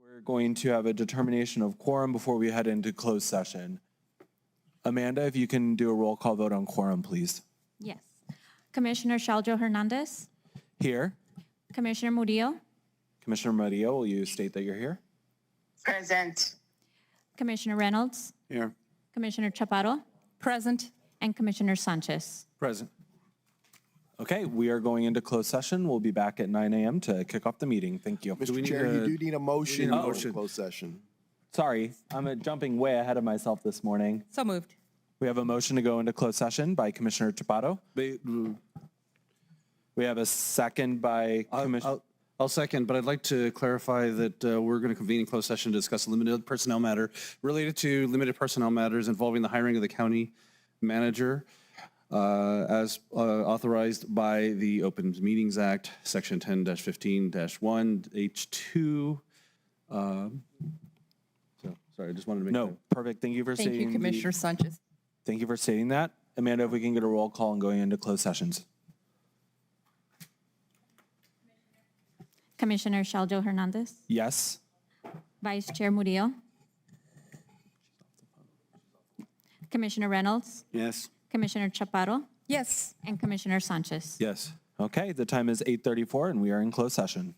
We're going to have a determination of quorum before we head into closed session. Amanda, if you can do a roll call vote on quorum, please. Yes. Commissioner Shaljo Hernandez, Here. Commissioner Murillo, Commissioner Murillo, will you state that you're here? Present. Commissioner Reynolds, Here. Commissioner Chaparro, Present. and Commissioner Sanchez. Present. Okay, we are going into closed session. We'll be back at 9 a.m. to kick off the meeting. Thank you. we Mr. need Chair, a- you do need a motion need a for motion. closed session. Sorry, I'm jumping way ahead of myself this morning. So moved. We have a motion to go into closed session by Commissioner Chaparro. Ba- We have a second by Commissioner. I'll second, but I'd like to clarify that we're going to convene in closed session to discuss a limited personnel matter related to limited personnel matters involving the hiring of the county manager as authorized by the Open Meetings Act, Section 10-15-1, H2. So, sorry, I just wanted to make No, that. perfect. Thank you for Thank stating. you, Commissioner Sanchez. Thank you for stating that. Amanda, if we can get a roll call and going into closed sessions. Commissioner Shaljo Hernandez, Yes. Vice Chair Murillo, Commissioner Reynolds, Yes. Commissioner Chaparro, Yes. and Commissioner Sanchez. Yes. Okay, the time is 8:34 and we are in closed session.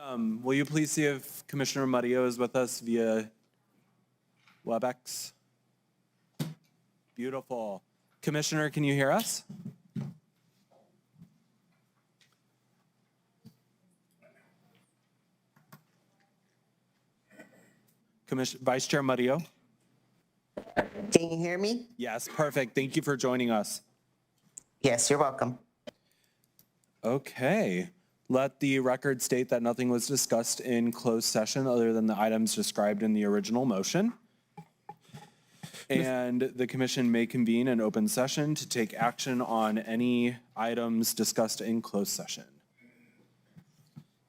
Will you please see if Commissioner Murillo is with us via WebEx? Beautiful. Commissioner, can you hear us? Vice Chair Murillo? Can you hear me? Yes, perfect. Thank you for joining us. Yes, you're welcome. Okay. Let the record state that nothing was discussed in closed session other than the items described in the original motion. And the commission may convene an open session to take action on any items discussed in closed session.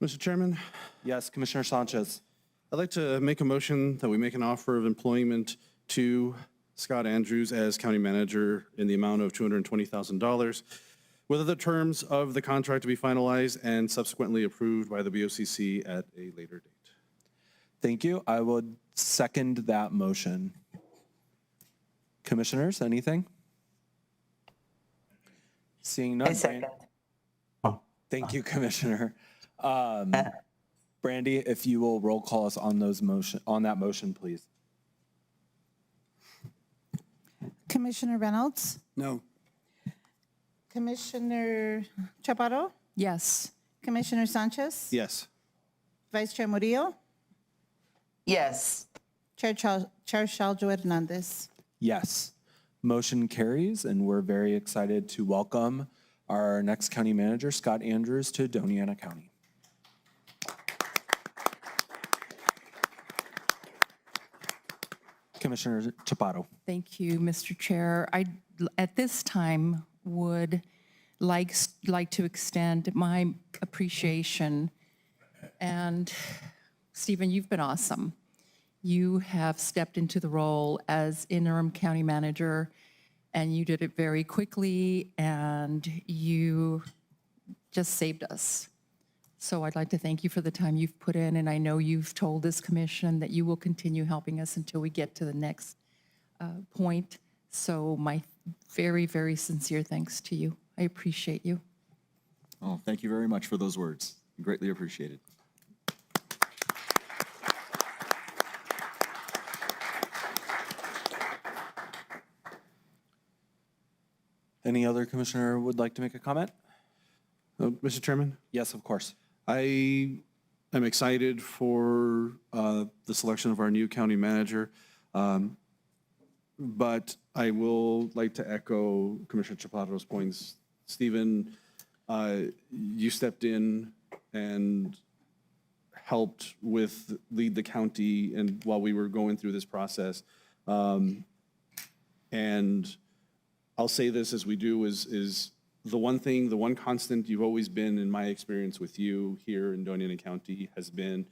Mr. Chairman, Yes, Commissioner Sanchez. I'd like to make a motion that we make an offer of employment to Scott Andrews as county manager in the amount of $220,000, with the terms of the contract to be finalized and subsequently approved by the BOCC at a later date. Thank you. I would second that motion. Commissioners, anything? Seeing none. I second. Thank you, Commissioner. Brandy, if you will roll call us on that motion, please. Commissioner Reynolds, No. Commissioner Chaparro, Yes. Commissioner Sanchez, Yes. Vice Chair Murillo, Yes. Chair Shaljo Hernandez. Yes. Motion carries, and we're very excited to welcome our next county manager, Scott Andrews, to Doña County. Commissioner Chaparro. Thank you, Mr. Chair. I, at this time, would like to extend my appreciation. And Stephen, you've been awesome. You have stepped into the role as interim county manager, and you did it very quickly, and you just saved us. So I'd like to thank you for the time you've put in, and I know you've told this commission that you will continue helping us until we get to the next point. So my very, very sincere thanks to you. I appreciate you. Oh, thank you very much for those words. Greatly appreciated. Any other commissioner would like to make a comment? Mr. Chairman? Yes, of course. I am excited for the selection of our new county manager, but I will like to echo Commissioner Chaparro's points. Stephen, you stepped in and helped lead the county and while we were going through this process. And I'll say this as we do is the one constant you've always been in my experience with you here in Doña County has been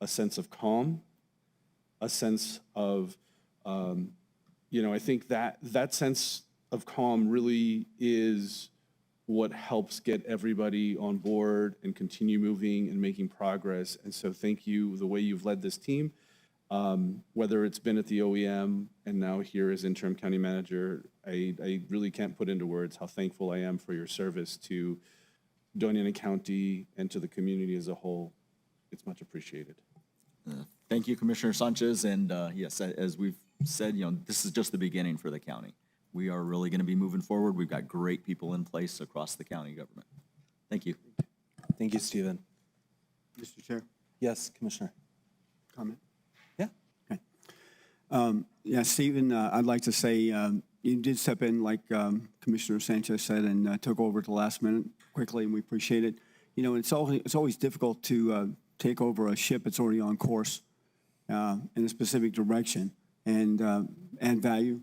a sense of calm, a sense of, I think that sense of calm really is what helps get everybody on board and continue moving and making progress. And so thank you, the way you've led this team, whether it's been at the OEM and now here as interim county manager. I really can't put into words how thankful I am for your service to Doña County and to the community as a whole. It's much appreciated. Thank you, Commissioner Sanchez. And yes, as we've said, this is just the beginning for the county. We are really going to be moving forward. We've got great people in place across the county government. Thank you. Thank you, Stephen. Mr. Chair, Yes, Commissioner. comment? Yeah. Yeah, Stephen, I'd like to say you did step in, like Commissioner Sanchez said, and took over at the last minute quickly, and we appreciate it. It's always difficult to take over a ship that's already on course in a specific direction and add value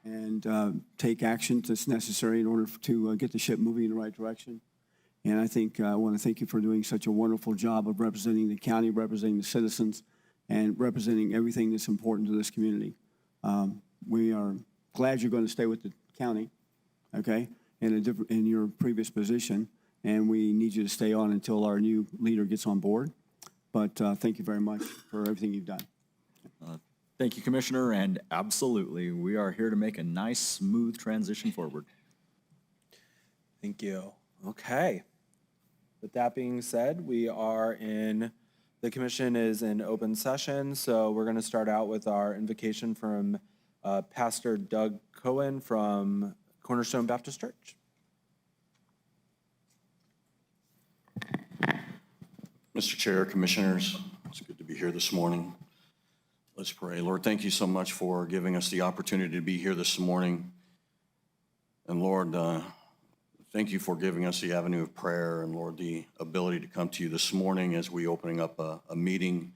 and take action that's necessary in order to get the ship moving in the right direction. And I think I want to thank you for doing such a wonderful job of representing the county, representing the citizens, and representing everything that's important to this community. We are glad you're going to stay with the county, okay, in your previous position, and we need you to stay on until our new leader gets on board. But thank you very much for everything you've done. Thank you, Commissioner. And absolutely, we are here to make a nice, smooth transition forward. Thank you. Okay. With that being said, the commission is in open session, so we're going to start out with our invocation from Pastor Doug Cohen from Cornerstone Baptist Church. Mr. Chair, Commissioners, it's good to be here this morning. Let's pray. Lord, thank you so much for giving us the opportunity to be here this morning. And Lord, thank you for giving us the avenue of prayer and Lord, the ability to come to you this morning as we opening up a meeting.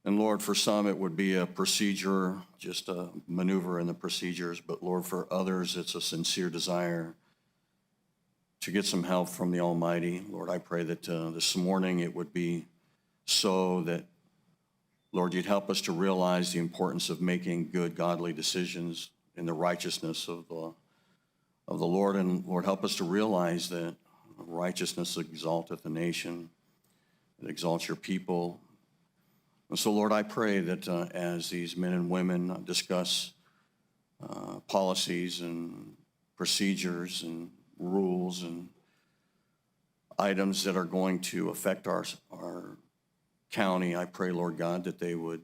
And Lord, for some it would be a procedure, just a maneuver in the procedures, but Lord, for others it's a sincere desire to get some help from the Almighty. Lord, I pray that this morning it would be so that, Lord, you'd help us to realize the importance of making good, godly decisions in the righteousness of the Lord. And Lord, help us to realize that righteousness exalteth a nation, it exalts your people. And so, Lord, I pray that as these men and women discuss policies and procedures and rules and items that are going to affect our county, I pray, Lord God, that they would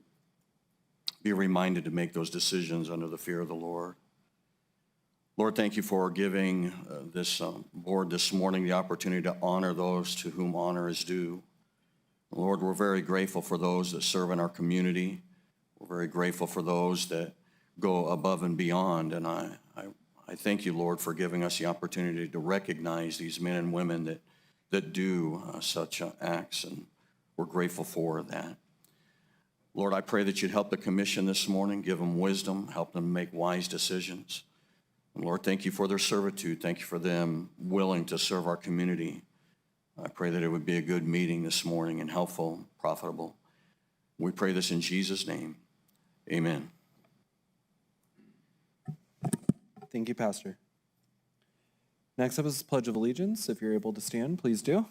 be reminded to make those decisions under the fear of the Lord. Lord, thank you for giving this board this morning the opportunity to honor those to whom honor is due. Lord, we're very grateful for those that serve in our community. We're very grateful for those that go above and beyond. And I thank you, Lord, for giving us the opportunity to recognize these men and women that do such acts, and we're grateful for that. Lord, I pray that you'd help the commission this morning, give them wisdom, help them make wise decisions. And Lord, thank you for their servitude. Thank you for them willing to serve our community. I pray that it would be a good meeting this morning and helpful, profitable. We pray this in Jesus' name. Amen. Thank you, Pastor. Next up is the Pledge of Allegiance. If you're able to stand, please do.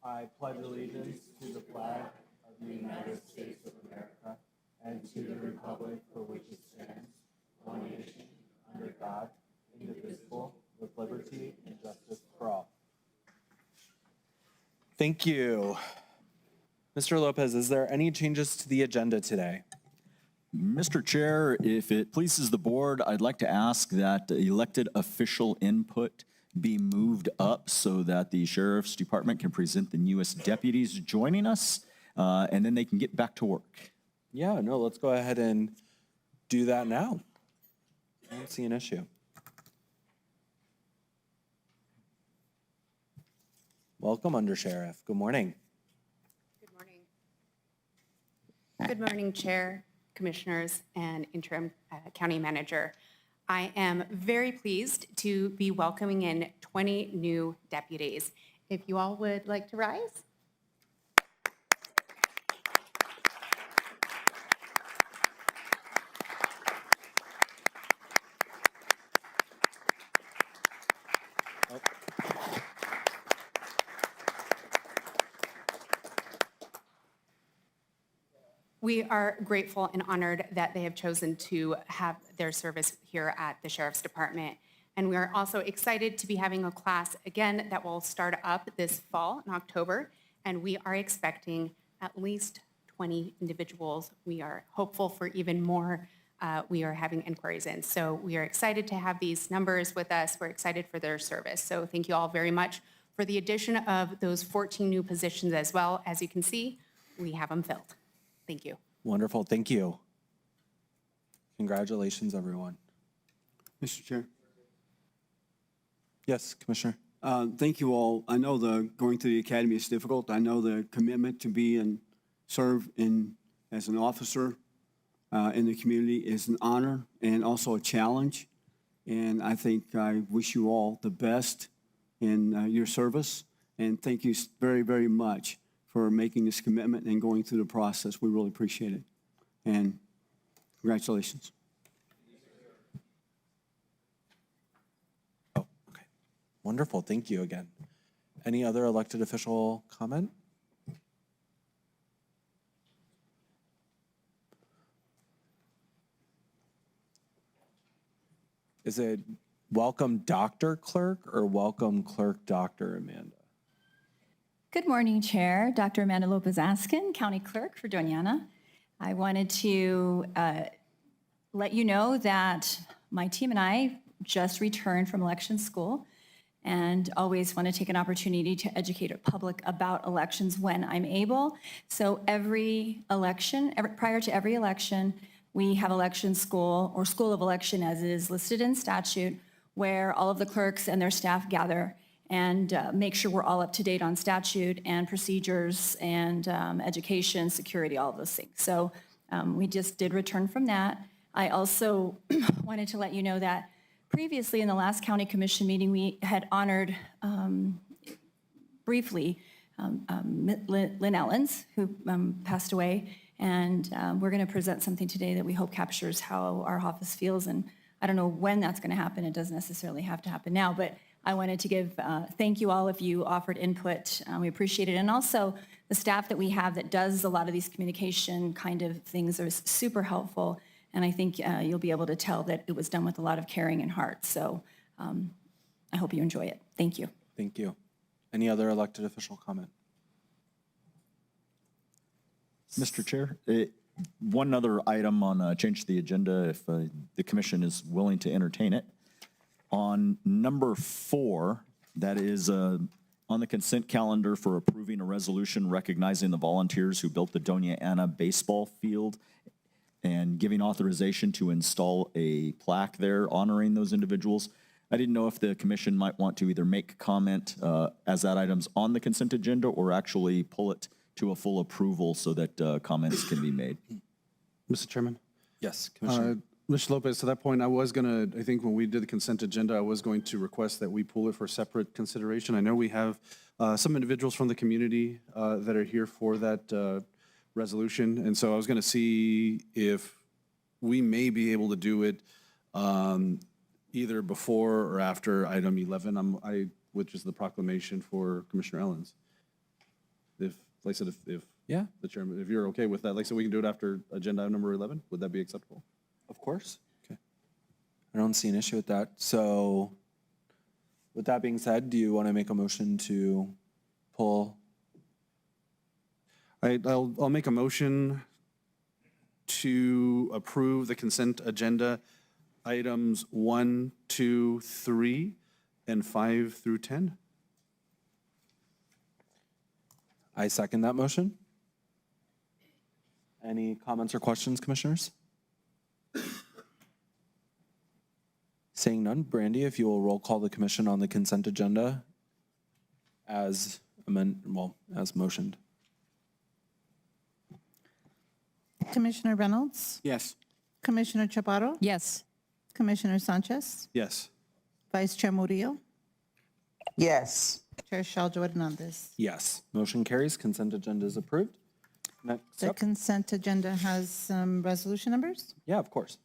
I pledge allegiance to the flag of the United States of America and to the republic for which it stands, one nation, under God, indivisible, with liberty and justice for all. Thank you. Mr. Lopez, is there any changes to the agenda today? Mr. Chair, if it pleases the board, I'd like to ask that elected official input be moved up so that the Sheriff's Department can present the newest deputies joining us, and then they can get back to work. Yeah, no, let's go ahead and do that now. I don't see an issue. Welcome, Under Sheriff. Good morning. Good morning. Good morning, Chair, Commissioners, and Interim County Manager. I am very pleased to be welcoming in 20 new deputies. If you all would like to rise. We are grateful and honored that they have chosen to have their service here at the Sheriff's Department. And we are also excited to be having a class again that will start up this fall in October. And we are expecting at least 20 individuals. We are hopeful for even more. We are having inquiries in. So we are excited to have these numbers with us. We're excited for their service. So thank you all very much for the addition of those 14 new positions as well. As you can see, we have them filled. Thank you. Wonderful. Thank you. Congratulations, everyone. Mr. Chair. Yes, Commissioner. Thank you all. I know going through the academy is difficult. I know the commitment to be and serve as an officer in the community is an honor and also a challenge. And I think I wish you all the best in your service. And thank you very, very much for making this commitment and going through the process. We really appreciate it. And congratulations. Oh, okay. Wonderful. Thank you again. Any other elected official comment? Is it welcome Dr. Clerk or welcome Clerk Dr. Amanda? Good morning, Chair. Dr. Amanda Lopez-Askin, County Clerk for Doña. I wanted to let you know that my team and I just returned from election school and always want to take an opportunity to educate the public about elections when I'm able. So every election, prior to every election, we have election school or school of election as it is listed in statute, where all of the clerks and their staff gather and make sure we're all up to date on statute and procedures and education, security, all of those things. So we just did return from that. I also wanted to let you know that previously in the last county commission meeting, we had honored briefly Lynn Ellens, who passed away. And we're going to present something today that we hope captures how our office feels. And I don't know when that's going to happen. It doesn't necessarily have to happen now. But I wanted to give thank you all if you offered input. We appreciate it. And also the staff that we have that does a lot of these communication kind of things are super helpful. And I think you'll be able to tell that it was done with a lot of caring and heart. So I hope you enjoy it. Thank you. Thank you. Any other elected official comment? Mr. Chair, one other item on change to the agenda, if the commission is willing to entertain it. On number 4, that is on the consent calendar for approving a resolution recognizing the volunteers who built the Doña Ana baseball field and giving authorization to install a plaque there honoring those individuals. I didn't know if the commission might want to either make comment as that item's on the consent agenda or actually pull it to a full approval so that comments can be made. Mr. Chairman? Yes, Commissioner. Mr. Lopez, to that point, I think when we did the consent agenda, I was going to request that we pull it for separate consideration. I know we have some individuals from the community that are here for that resolution. And so I was going to see if we may be able to do it either before or after item 11, which is the proclamation for Commissioner Ellens. If, like I said, if Yeah, the chairman, if you're okay with that, like I said, we can do it after agenda item number 11. Would that be acceptable? of course. Okay. I don't see an issue with that. So with that being said, do you want to make a motion to pull? I'll make a motion to approve the consent agenda items 1, 2, 3, and 5 through 10. I second that motion. Any comments or questions, commissioners? Seeing none, Brandy, if you will roll call the commission on the consent agenda as motioned. Commissioner Reynolds, Yes. Commissioner Chaparro, Yes. Commissioner Sanchez, Yes. Vice Chair Murillo, Yes. Chair Shaljo Hernandez. Yes, motion carries. Consent agenda is approved. Next The up. consent agenda has some resolution numbers. Yeah, of course.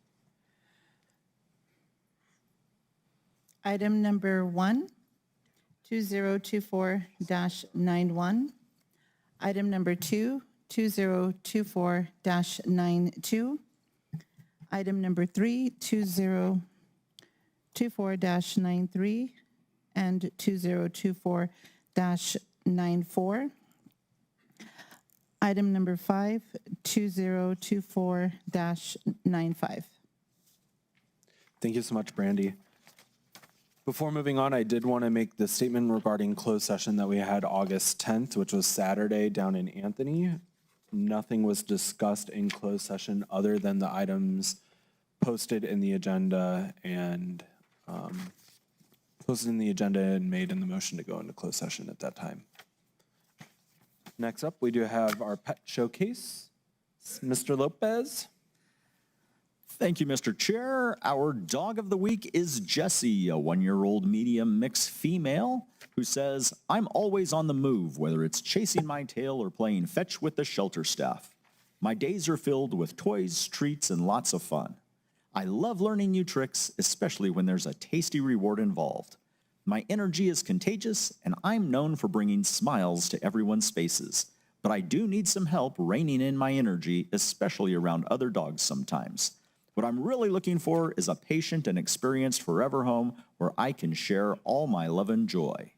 Item number 1, 2024-91. Item number 2, 2024-92. Item number 3, 2024-93 and 2024-94. Item number 5, 2024-95. Thank you so much, Brandy. Before moving on, I did want to make the statement regarding closed session that we had August 10th, which was Saturday down in Anthony. Nothing was discussed in closed session other than the items posted in the agenda and made in the motion to go into closed session at that time. Next up, we do have our pet showcase. Mr. Lopez. Thank you, Mr. Chair. Our dog of the week is Jessie, a 1-year-old medium mixed female who says, "I'm always on the move, whether it's chasing my tail or playing fetch with the shelter staff. My days are filled with toys, treats, and lots of fun. I love learning new tricks, especially when there's a tasty reward involved. My energy is contagious, and I'm known for bringing smiles to everyone's faces. But I do need some help reining in my energy, especially around other dogs sometimes. What I'm really looking for is a patient and experienced forever home where I can share all my love and joy.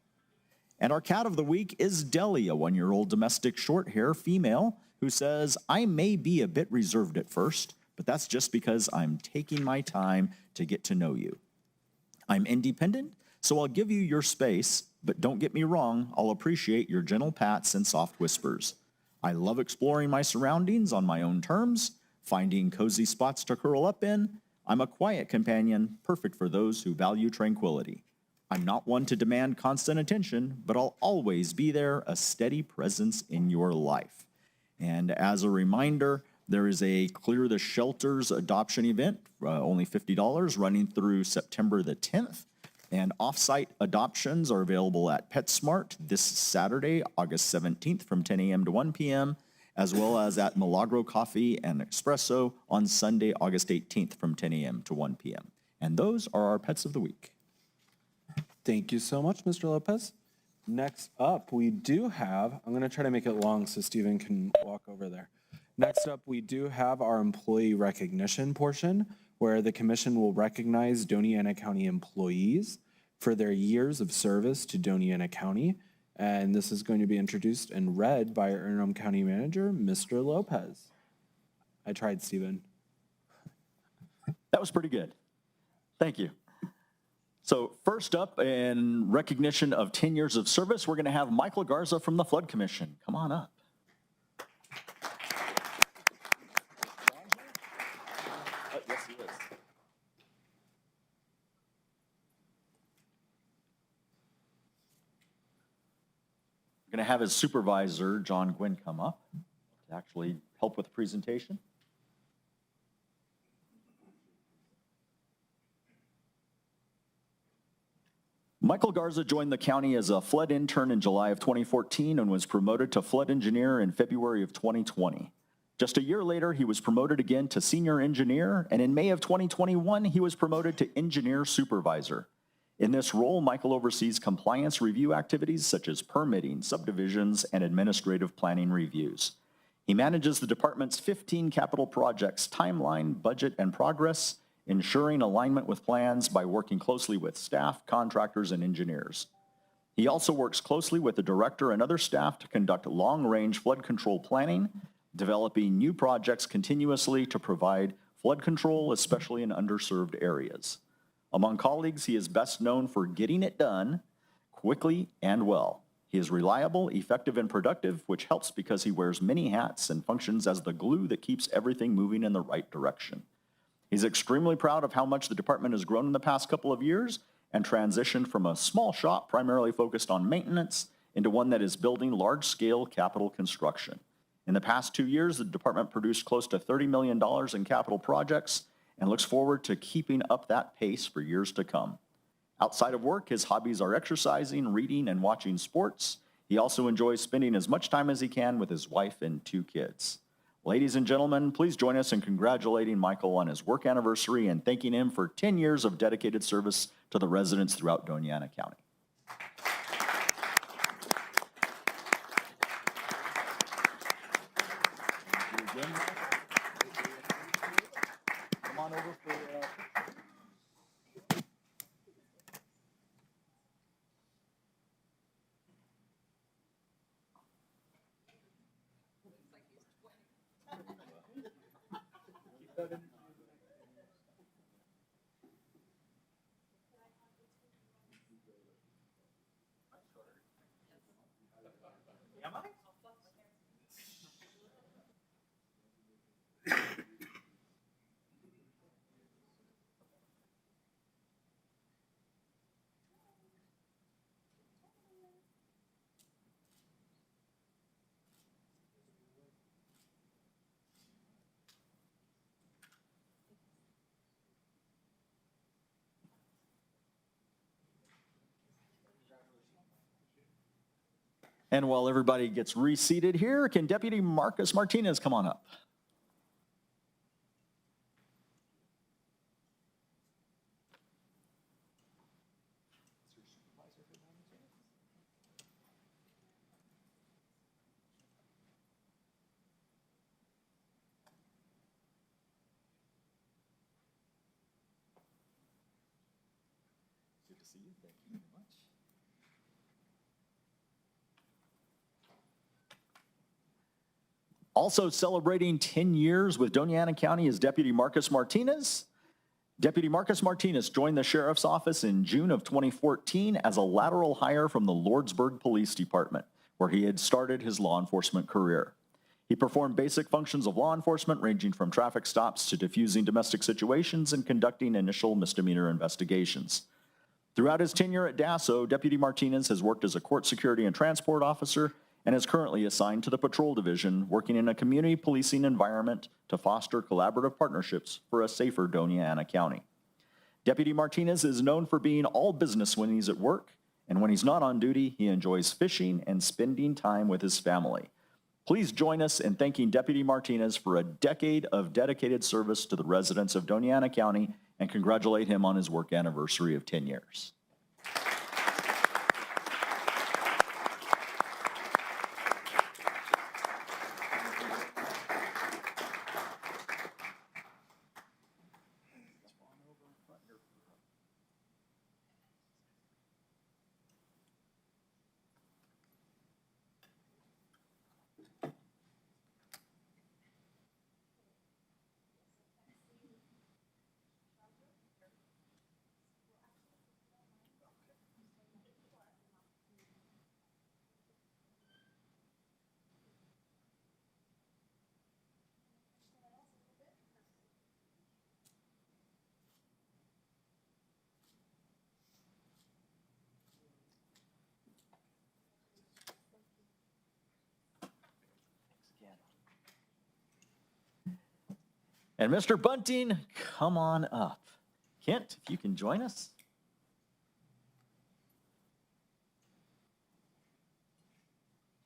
And our cat of the week is Deli, a 1-year-old domestic short hair female who says, I may be a bit reserved at first, but that's just because I'm taking my time to get to know you. I'm independent, so I'll give you your space, but don't get me wrong, I'll appreciate your gentle pats and soft whispers. I love exploring my surroundings on my own terms, finding cozy spots to curl up in. I'm a quiet companion, perfect for those who value tranquility. I'm not one to demand constant attention, but I'll always be there, a steady presence in your life. And as a reminder, there is a Clear the Shelters adoption event, only $50, running through September the 10th. And off-site adoptions are available at PetSmart this Saturday, August 17th from 10 a.m. to 1 p.m., as well as at Milagro Coffee and Espresso on Sunday, August 18th from 10 a.m. to 1 p.m. And those are our pets of the week. Thank you so much, Mr. Lopez. Next up, we do have, I'm going to try to make it long so Stephen can walk over there. Next up, we do have our employee recognition portion, where the commission will recognize Doña County employees for their years of service to Doña County. And this is going to be introduced and read by our interim county manager, Mr. Lopez. I tried, Stephen. That was pretty good. Thank you. So first up, in recognition of 10 years of service, we're going to have Michael Garza from the Flood Commission. Come on up. Yes, he is. We're going to have his supervisor, John Gwynn, come up to actually help with the presentation. Michael Garza joined the county as a flood intern in July of 2014 and was promoted to flood engineer in February of 2020. Just a year later, he was promoted again to senior engineer, and in May of 2021, he was promoted to engineer supervisor. In this role, Michael oversees compliance review activities such as permitting, subdivisions, and administrative planning reviews. He manages the department's 15 capital projects timeline, budget, and progress, ensuring alignment with plans by working closely with staff, contractors, and engineers. He also works closely with the director and other staff to conduct long-range flood control planning, developing new projects continuously to provide flood control, especially in underserved areas. Among colleagues, he is best known for getting it done quickly and well. He is reliable, effective, and productive, which helps because he wears many hats and functions as the glue that keeps everything moving in the right direction. He's extremely proud of how much the department has grown in the past couple of years and transitioned from a small shop primarily focused on maintenance into one that is building large-scale capital construction. In the past 2 years, the department produced close to $30 million in capital projects and looks forward to keeping up that pace for years to come. Outside of work, his hobbies are exercising, reading, and watching sports. He also enjoys spending as much time as he can with his wife and 2 kids. Ladies and gentlemen, please join us in congratulating Michael on his work anniversary and thanking him for 10 years of dedicated service to the residents throughout Doña County. Come on over for And while everybody gets reseated here, can Deputy Marcus Martinez come on up? see you. Thank you very much. Also celebrating 10 years with Doña County is Deputy Marcus Martinez. Deputy Marcus Martinez joined the Sheriff's Office in June of 2014 as a lateral hire from the Lordsburg Police Department, where he had started his law enforcement career. He performed basic functions of law enforcement, ranging from traffic stops to diffusing domestic situations and conducting initial misdemeanor investigations. Throughout his tenure at DASO, Deputy Martinez has worked as a court security and transport officer and is currently assigned to the Patrol Division, working in a community policing environment to foster collaborative partnerships for a safer Doña County. Deputy Martinez is known for being all business when he's at work, and when he's not on duty, he enjoys fishing and spending time with his family. Please join us in thanking Deputy Martinez for a decade of dedicated service to the residents of Doña County and congratulate him on his work anniversary of 10 years. And Mr. Bunting, come on up. Kent, if you can join us.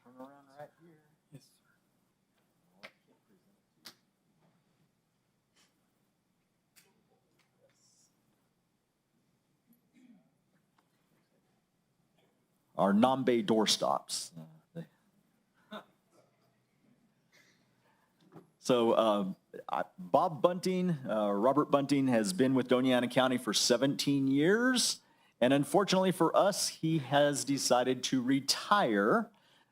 Turn around right here. Yes, sir. Our Nambe doorstops. So Bob Bunting, Robert Bunting, has been with Doña County for 17 years. And unfortunately for us, he has decided to retire.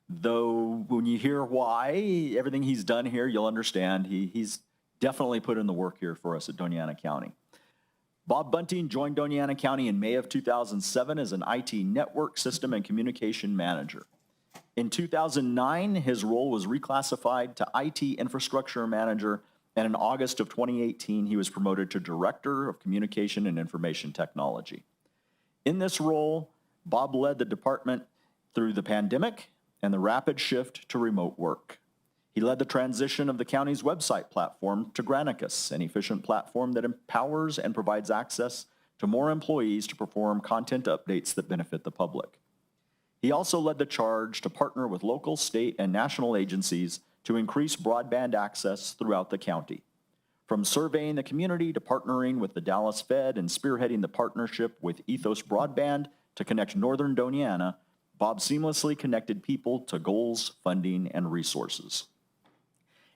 Though when you hear why, everything he's done here, you'll understand. He's definitely put in the work here for us at Doña County. Bob Bunting joined Doña County in May of 2007 as an IT network system and communication manager. In 2009, his role was reclassified to IT infrastructure manager, and in August of 2018, he was promoted to Director of Communication and Information Technology. In this role, Bob led the department through the pandemic and the rapid shift to remote work. He led the transition of the county's website platform to Granicus, an efficient platform that empowers and provides access to more employees to perform content updates that benefit the public. He also led the charge to partner with local, state, and national agencies to increase broadband access throughout the county. From surveying the community to partnering with the Dallas Fed and spearheading the partnership with Ethos Broadband to connect northern Doña, Bob seamlessly connected people to goals, funding, and resources.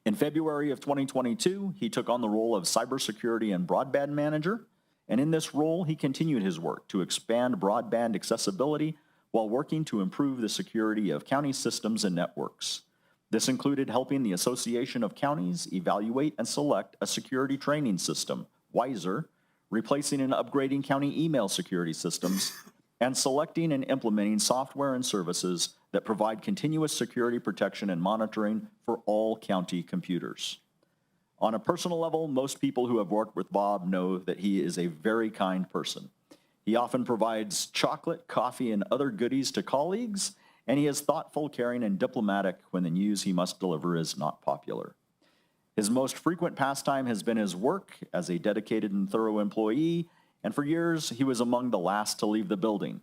In February of 2022, he took on the role of cybersecurity and broadband manager, and in this role, he continued his work to expand broadband accessibility while working to improve the security of county systems and networks. This included helping the Association of Counties evaluate and select a security training system, WISER, replacing and upgrading county email security systems, and selecting and implementing software and services that provide continuous security protection and monitoring for all county computers. On a personal level, most people who have worked with Bob know that he is a very kind person. He often provides chocolate, coffee, and other goodies to colleagues, and he is thoughtful, caring, and diplomatic when the news he must deliver is not popular. His most frequent pastime has been his work as a dedicated and thorough employee, and for years he was among the last to leave the building.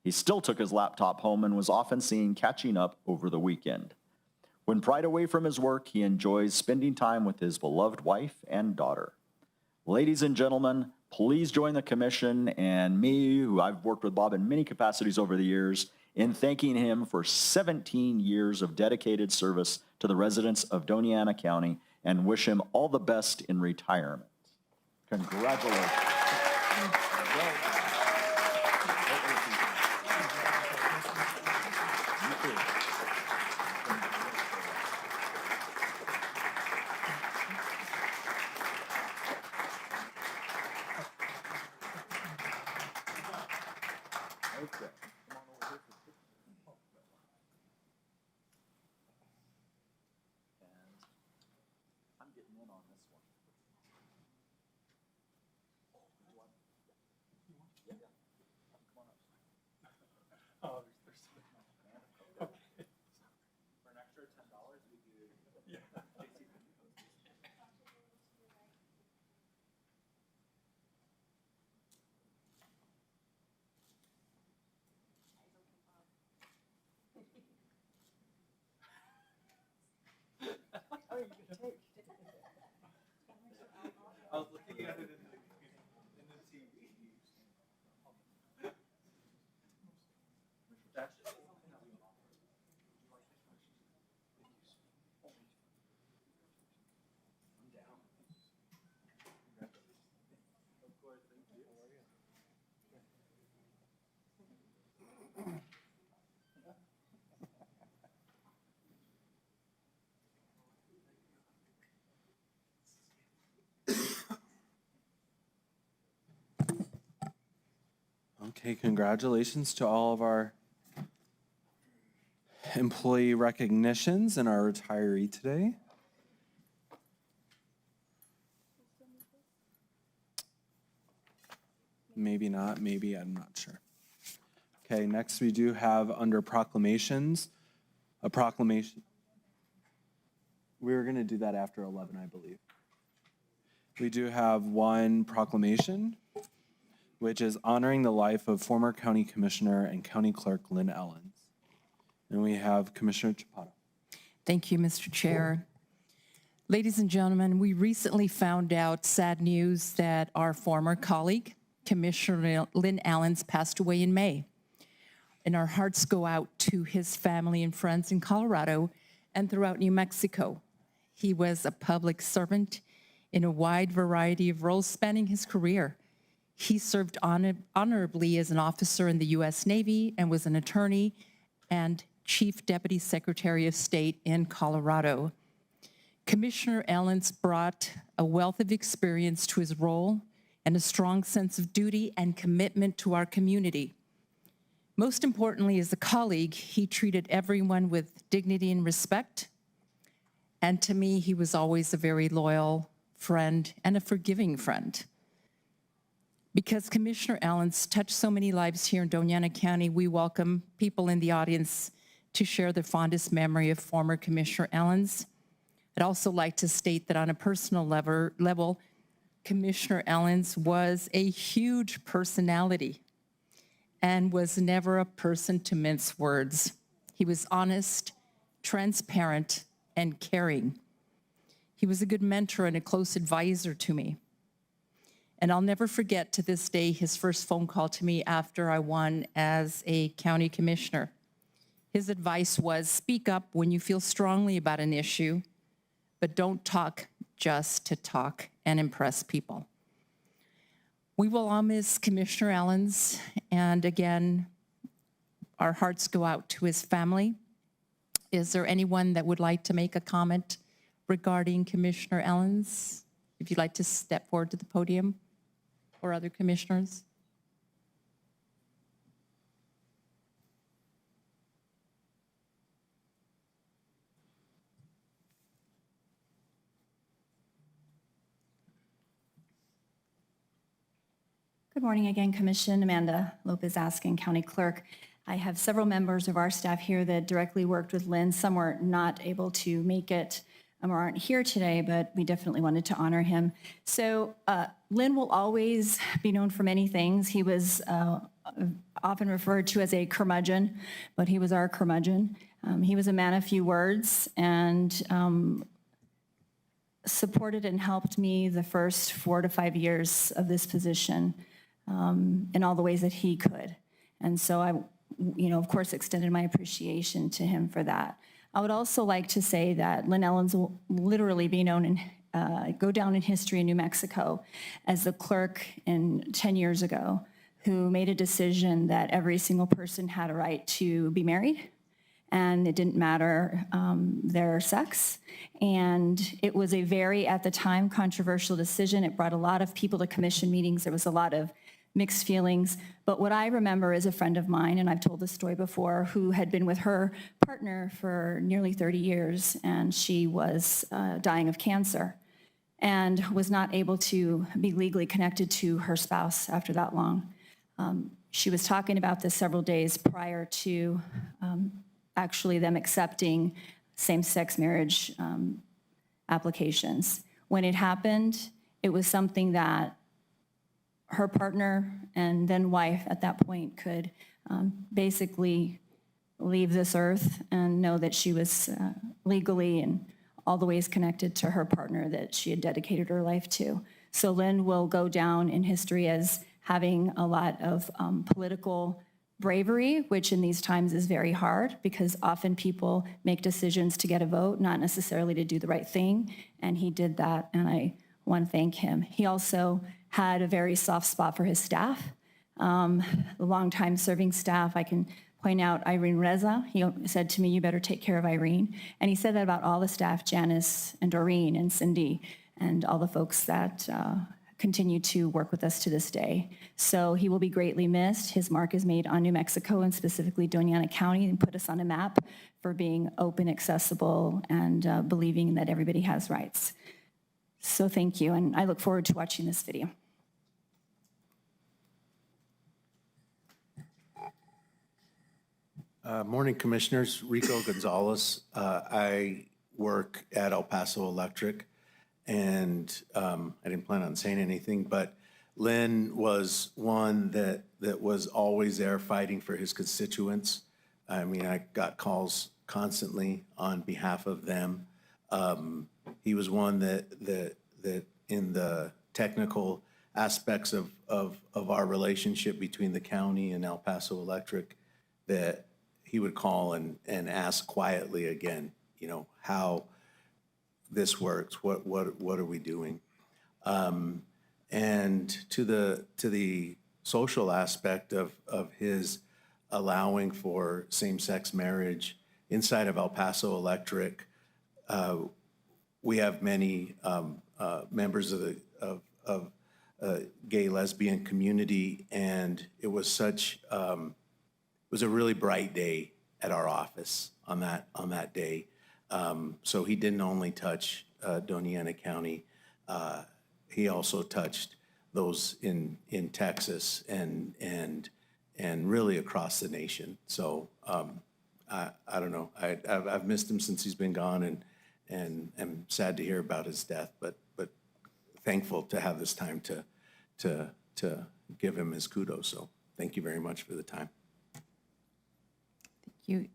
He still took his laptop home and was often seen catching up over the weekend. When pried away from his work, he enjoys spending time with his beloved wife and daughter. Ladies and gentlemen, please join the commission and me, who I've worked with Bob in many capacities over the years, in thanking him for 17 years of dedicated service to the residents of Doña County and wish him all the best in retirement. Congratulations. Okay, congratulations to all of our employee recognitions and our retiree today. Maybe not, maybe, I'm not sure. Okay, next we do have under proclamations, a proclamation. We were gonna do that after 11, I believe. We do have one proclamation, which is honoring the life of former County Commissioner and County Clerk Lynn Ellens. And we have Commissioner Chaparro. Thank you, Mr. Chair. Ladies and gentlemen, we recently found out sad news that our former colleague, Commissioner Lynn Ellens, passed away in May. And our hearts go out to his family and friends in Colorado and throughout New Mexico. He was a public servant in a wide variety of roles spanning his career. He served honorably as an officer in the U.S. Navy and was an attorney and Chief Deputy Secretary of State in Colorado. Commissioner Ellens brought a wealth of experience to his role and a strong sense of duty and commitment to our community. Most importantly, as a colleague, he treated everyone with dignity and respect. And to me, he was always a very loyal friend and a forgiving friend. Because Commissioner Ellens touched so many lives here in Doña County, we welcome people in the audience to share their fondest memory of former Commissioner Ellens. I'd also like to state that on a personal level, Commissioner Ellens was a huge personality and was never a person to mince words. He was honest, transparent, and caring. He was a good mentor and a close advisor to me. And I'll never forget to this day his first phone call to me after I won as a county commissioner. His advice was, speak up when you feel strongly about an issue, but don't talk just to talk and impress people. We will all miss Commissioner Ellens, and again, our hearts go out to his family. Is there anyone that would like to make a comment regarding Commissioner Ellens? If you'd like to step forward to the podium, or other commissioners? Good morning again, Commission. Amanda Lopez-Askin, County Clerk. I have several members of our staff here that directly worked with Lynn. Some were not able to make it or aren't here today, but we definitely wanted to honor him. So Lynn will always be known for many things. He was often referred to as a curmudgeon, but he was our curmudgeon. He was a man of few words and supported and helped me the first 4 to 5 years of this position in all the ways that he could. And so I, of course, extended my appreciation to him for that. I would also like to say that Lynn Ellens will literally be known and go down in history in New Mexico as the clerk 10 years ago who made a decision that every single person had a right to be married, and it didn't matter their sex. And it was a very, at the time, controversial decision. It brought a lot of people to commission meetings. There was a lot of mixed feelings. But what I remember is a friend of mine, and I've told this story before, who had been with her partner for nearly 30 years, and she was dying of cancer and was not able to be legally connected to her spouse after that long. She was talking about this several days prior to actually them accepting same-sex marriage applications. When it happened, it was something that her partner and then wife at that point could basically leave this earth and know that she was legally and all the ways connected to her partner that she had dedicated her life to. So Lynn will go down in history as having a lot of political bravery, which in these times is very hard because often people make decisions to get a vote, not necessarily to do the right thing. And he did that, and I want to thank him. He also had a very soft spot for his staff, the longtime serving staff. I can point out Irene Reza. He said to me, you better take care of Irene. And he said that about all the staff, Janice and Doreen and Cindy and all the folks that continue to work with us to this day. So he will be greatly missed. His mark is made on New Mexico and specifically Doña County, and put us on a map for being open, accessible, and believing that everybody has rights. So thank you, and I look forward to watching this video. Morning, Commissioners. Rico Gonzalez. I work at El Paso Electric, and I didn't plan on saying anything, but Lynn was one that was always there fighting for his constituents. I mean, I got calls constantly on behalf of them. He was one that in the technical aspects of our relationship between the county and El Paso Electric, that he would call and ask quietly again, you know, how this works, what are we doing? And to the social aspect of his allowing for same-sex marriage inside of El Paso Electric, we have many members of the gay lesbian community, and it was such it was a really bright day at our office on that day. So he didn't only touch Doña County, he also touched those in Texas and really across the nation. So I don't know. I've missed him since he's been gone, and I'm sad to hear about his death, but thankful to have this time to give him his kudos. So thank you very much for the time. You,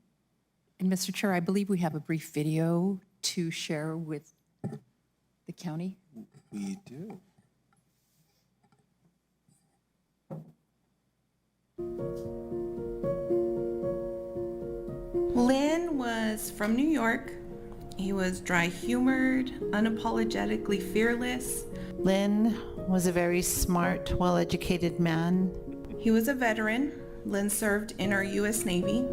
and Mr. Chair, I believe we have a brief video to share with the county. We do. Lynn was from New York. He was dry-humored, unapologetically fearless. Lynn was a very smart, well-educated man. He was a veteran. Lynn served in our U.S. Navy.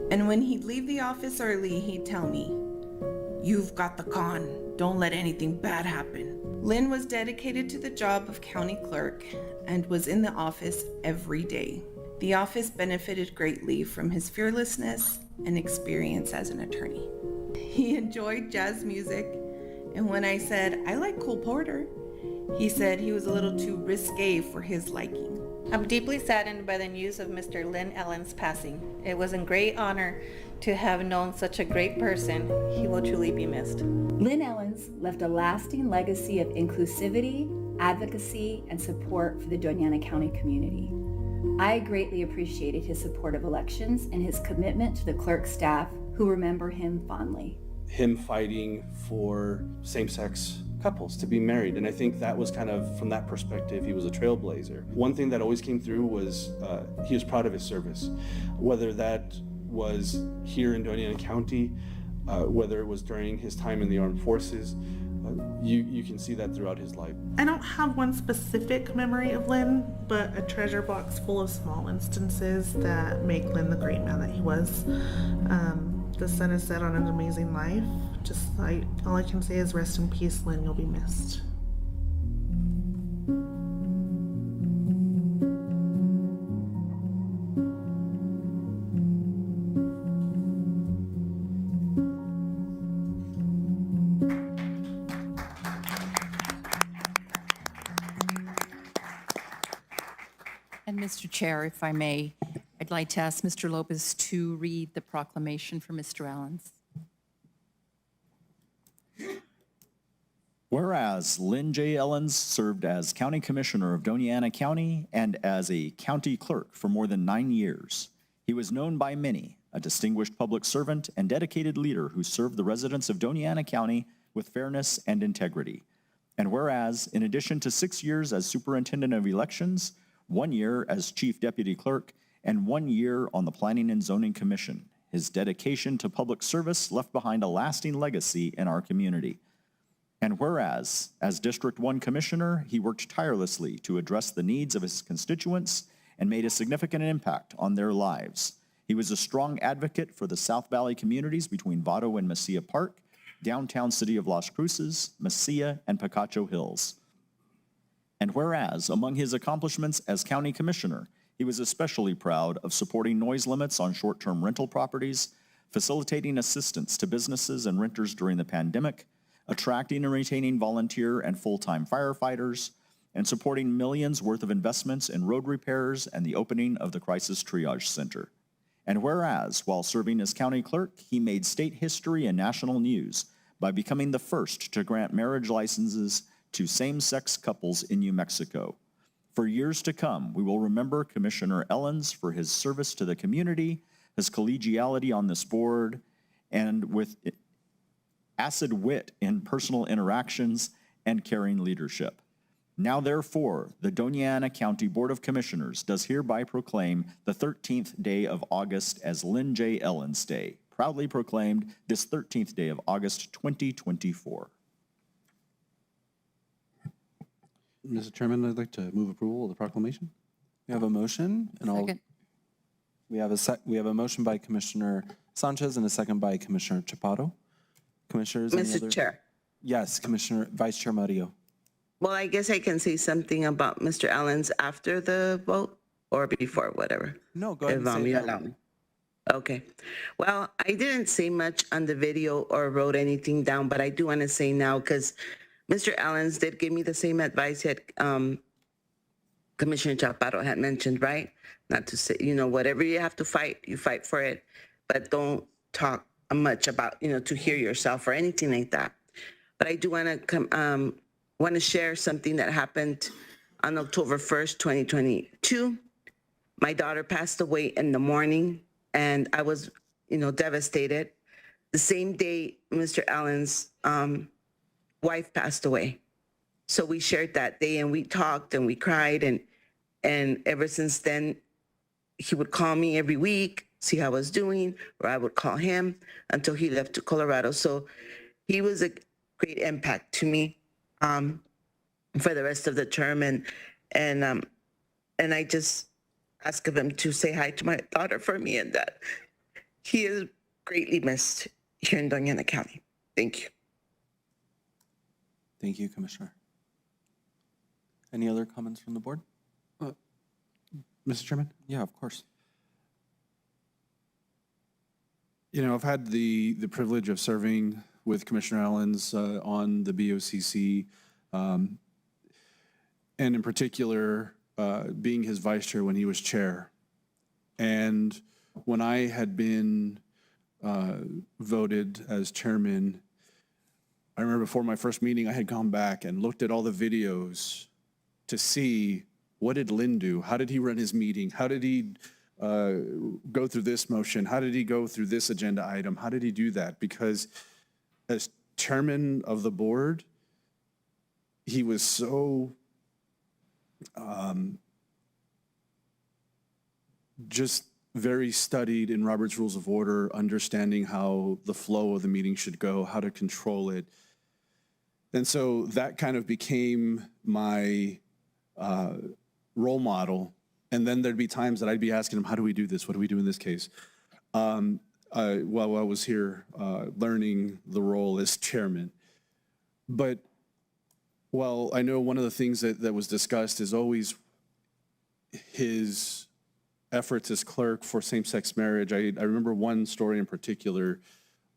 And when he'd leave the office early, he'd tell me, "You've got the con. Don't let anything bad happen." Lynn was dedicated to the job of county clerk and was in the office every day. The office benefited greatly from his fearlessness and experience as an attorney. He enjoyed jazz music, and when I said, "I like Cole Porter," he said he was a little too risque for his liking. I'm deeply saddened by the news of Mr. Lynn Ellen's passing. It was a great honor to have known such a great person. He will truly be missed. Lynn Ellens left a lasting legacy of inclusivity, advocacy, and support for the Doña County community. I greatly appreciated his support of elections and his commitment to the clerk staff who remember him fondly. Him fighting for same-sex couples to be married. And I think that was kind of, from that perspective, he was a trailblazer. One thing that always came through was he was proud of his service, whether that was here in Doña County, whether it was during his time in the armed forces. You can see that throughout his life. I don't have one specific memory of Lynn, but a treasure box full of small instances that make Lynn the great man that he was. The sun is set on an amazing life. All I can say is rest in peace, Lynn. You'll be missed. And Mr. Chair, if I may, I'd like to ask Mr. Lopez to read the proclamation for Mr. Allens. Whereas Lynn J. Ellens served as County Commissioner of Doña County and as a county clerk for more than 9 years, he was known by many, a distinguished public servant and dedicated leader who served the residents of Doña County with fairness and integrity. And whereas, in addition to 6 years as Superintendent of Elections, 1 year as Chief Deputy Clerk, and 1 year on the Planning and Zoning Commission, his dedication to public service left behind a lasting legacy in our community. And whereas, as District 1 Commissioner, he worked tirelessly to address the needs of his constituents and made a significant impact on their lives. He was a strong advocate for the South Valley communities between Vado and Mesilla Park, downtown city of Las Cruces, Mesilla, and Picacho Hills. And whereas, among his accomplishments as county commissioner, he was especially proud of supporting noise limits on short-term rental properties, facilitating assistance to businesses and renters during the pandemic, attracting and retaining volunteer and full-time firefighters, and supporting millions worth of investments in road repairs and the opening of the Crisis Triage Center. And whereas, while serving as county clerk, he made state history and national news by becoming the first to grant marriage licenses to same-sex couples in New Mexico. For years to come, we will remember Commissioner Ellens for his service to the community, his collegiality on this board, and with acid wit in personal interactions and caring leadership. Now, therefore, the Doña County Board of Commissioners does hereby proclaim the 13th day of August as Lynn J. Ellens Day, proudly proclaimed this 13th day of August 2024. Mr. Chairman, I'd like to move approval of the proclamation. We have a motion, and Second. we have a motion by Commissioner Sanchez and a second by Commissioner Chaparro. Commissioners, any other? Mr. Chair. Yes, Commissioner, Vice Chair Murillo. Well, I guess I can say something about Mr. Allen's after the vote or before, whatever. No, go ahead If and say you that. allow me. Okay. Well, I didn't say much on the video or wrote anything down, but I do want to say now, because Mr. Allens did give me the same advice that Commissioner Chaparro had mentioned, right? Not to say, whatever you have to fight, you fight for it, but don't talk much about, to hear yourself or anything like that. But I do want to share something that happened on October 1st, 2022. My daughter passed away in the morning, and I was, devastated. The same day, Mr. Allen's wife passed away. So we shared that day, and we talked and we cried, and ever since then, he would call me every week, see how I was doing, or I would call him until he left to Colorado. So he was a great impact to me for the rest of the term, and I just ask of him to say hi to my daughter for me, and that he is greatly missed here in Doña County. Thank you. Thank you, Commissioner. Any other comments from the board? Mr. Chairman? Yeah, of course. I've had the privilege of serving with Commissioner Allens on the BOCC, and in particular, being his vice chair when he was chair. And when I had been voted as chairman, I remember before my first meeting, I had gone back and looked at all the videos to see, what did Lynn do? How did he run his meeting? How did he go through this motion? How did he go through this agenda item? How did he do that? Because as chairman of the board, he was so just very studied in Robert's Rules of Order, understanding how the flow of the meeting should go, how to control it. And so that kind of became my role model. And then there'd be times that I'd be asking him, how do we do this? What do we do in this case? While I was here learning the role as chairman. But while I know one of the things that was discussed is always his efforts as clerk for same-sex marriage, I remember one story in particular